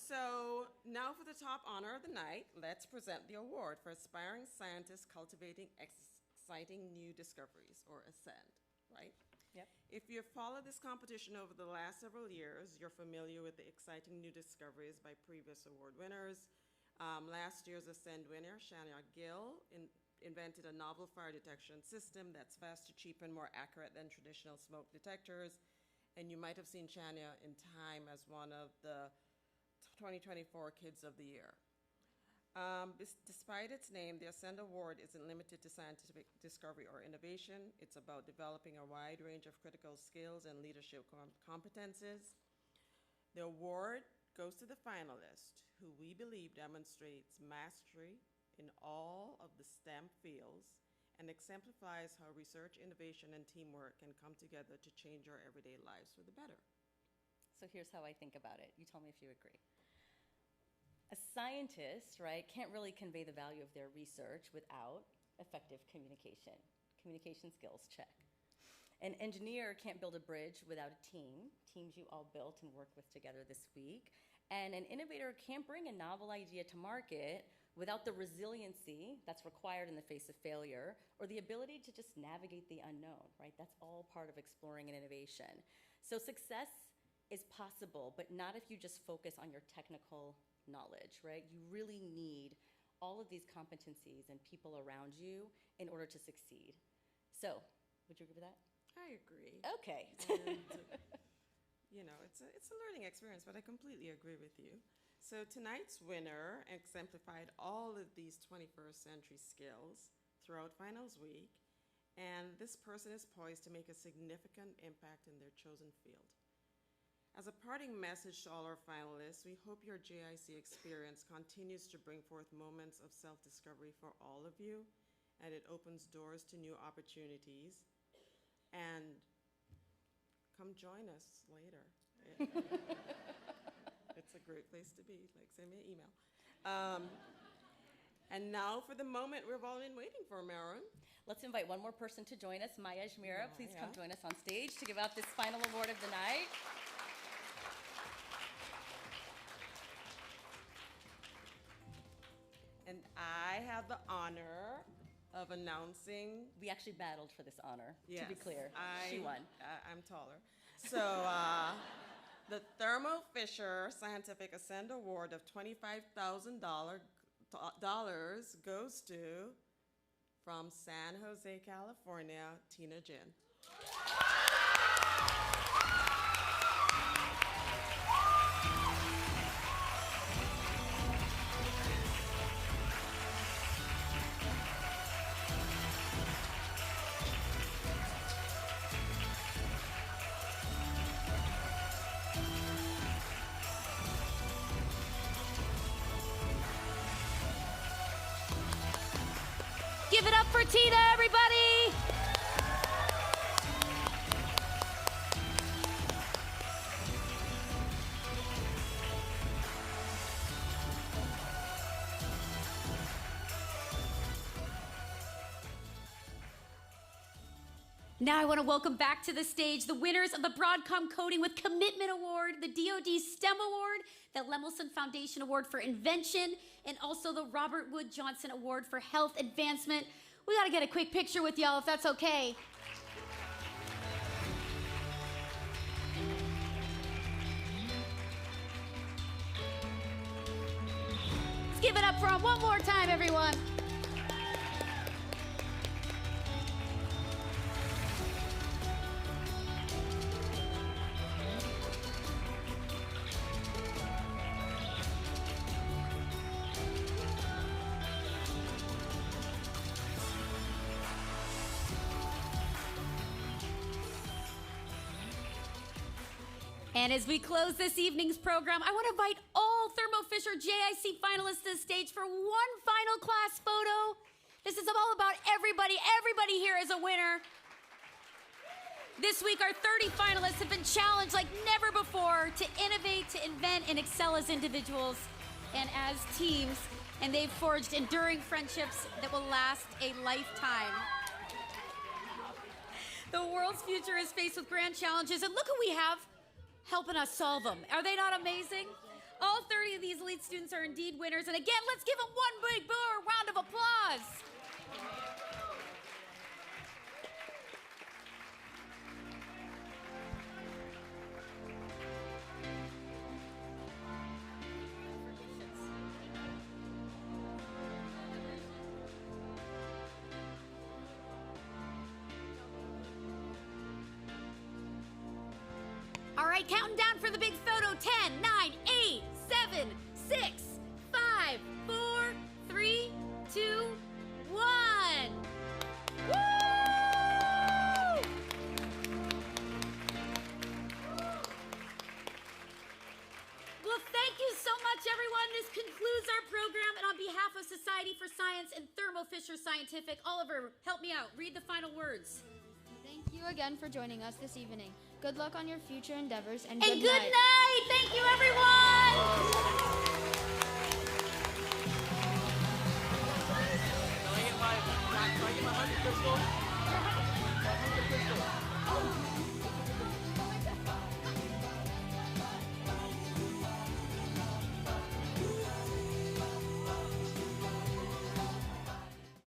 So now for the top honor of the night, let's present the award for aspiring scientists cultivating exciting new discoveries, or ASCEND, right? Yep. If you've followed this competition over the last several years, you're familiar with the exciting new discoveries by previous award winners. Last year's ASCEND winner, Shania Gill, invented a novel fire detection system that's faster, cheaper, and more accurate than traditional smoke detectors. And you might have seen Shania in Time as one of the 2024 Kids of the Year. Despite its name, the ASCEND Award isn't limited to scientific discovery or innovation. It's about developing a wide range of critical skills and leadership competences. The award goes to the finalist, who we believe demonstrates mastery in all of the STEM fields and exemplifies how research, innovation, and teamwork can come together to change our everyday lives for the better. So here's how I think about it. You tell me if you agree. A scientist, right, can't really convey the value of their research without effective communication. Communication skills, check. An engineer can't build a bridge without a team, teams you all built and worked with together this week. And an innovator can't bring a novel idea to market without the resiliency that's required in the face of failure, or the ability to just navigate the unknown, right? That's all part of exploring an innovation. So success is possible, but not if you just focus on your technical knowledge, right? You really need all of these competencies and people around you in order to succeed. So, would you agree with that? I agree. Okay. And, you know, it's a learning experience, but I completely agree with you. So tonight's winner exemplified all of these 21st century skills throughout finals week, and this person is poised to make a significant impact in their chosen field. As a parting message to all our finalists, we hope your JIC experience continues to bring forth moments of self-discovery for all of you, and it opens doors to new opportunities. And come join us later. It's a great place to be. Like, send me an email. And now for the moment we've all been waiting for, Marin. Let's invite one more person to join us. Maya Jmira, please come Maya. join us on stage to give out this final award of the night. And I have the honor of announcing. We actually battled for this honor, Yes, to be clear. She won. I'm taller. So the Thermo Fisher Scientific Ascend Award of $25,000 goes to, from San Jose, California, Tina Jin. Give it up for Tina, everybody! Now I want to welcome back to the stage the winners of the Broadcom Coding with Commitment Award, the DoD STEM Award, the Lemelson Foundation Award for Invention, and also the Robert Wood Johnson Award for Health Advancement. We got to get a quick picture with y'all if that's okay. Let's give it up for them one more time, everyone. And as we close this evening's program, I want to invite all Thermo Fisher JIC finalists to the stage for one final class photo. This is all about everybody. Everybody here is a winner. This week, our 30 finalists have been challenged like never before to innovate, to invent, and excel as individuals and as teams. And they've forged enduring friendships that will last a lifetime. The world's future is faced with grand challenges, and look who we have helping us solve them. Are they not amazing? All 30 of these elite students are indeed winners. And again, let's give them one big round of applause. All right, counting down for the big photo. 10, 9, 8, 7, 6, 5, 4, 3, 2, 1. Woo! Well, thank you so much, everyone. This concludes our program. And on behalf of Society for Science and Thermo Fisher Scientific, Oliver, help me out. Read the final words. Thank you again for joining us this evening. Good luck on your future endeavors and good night. Thank you, everyone.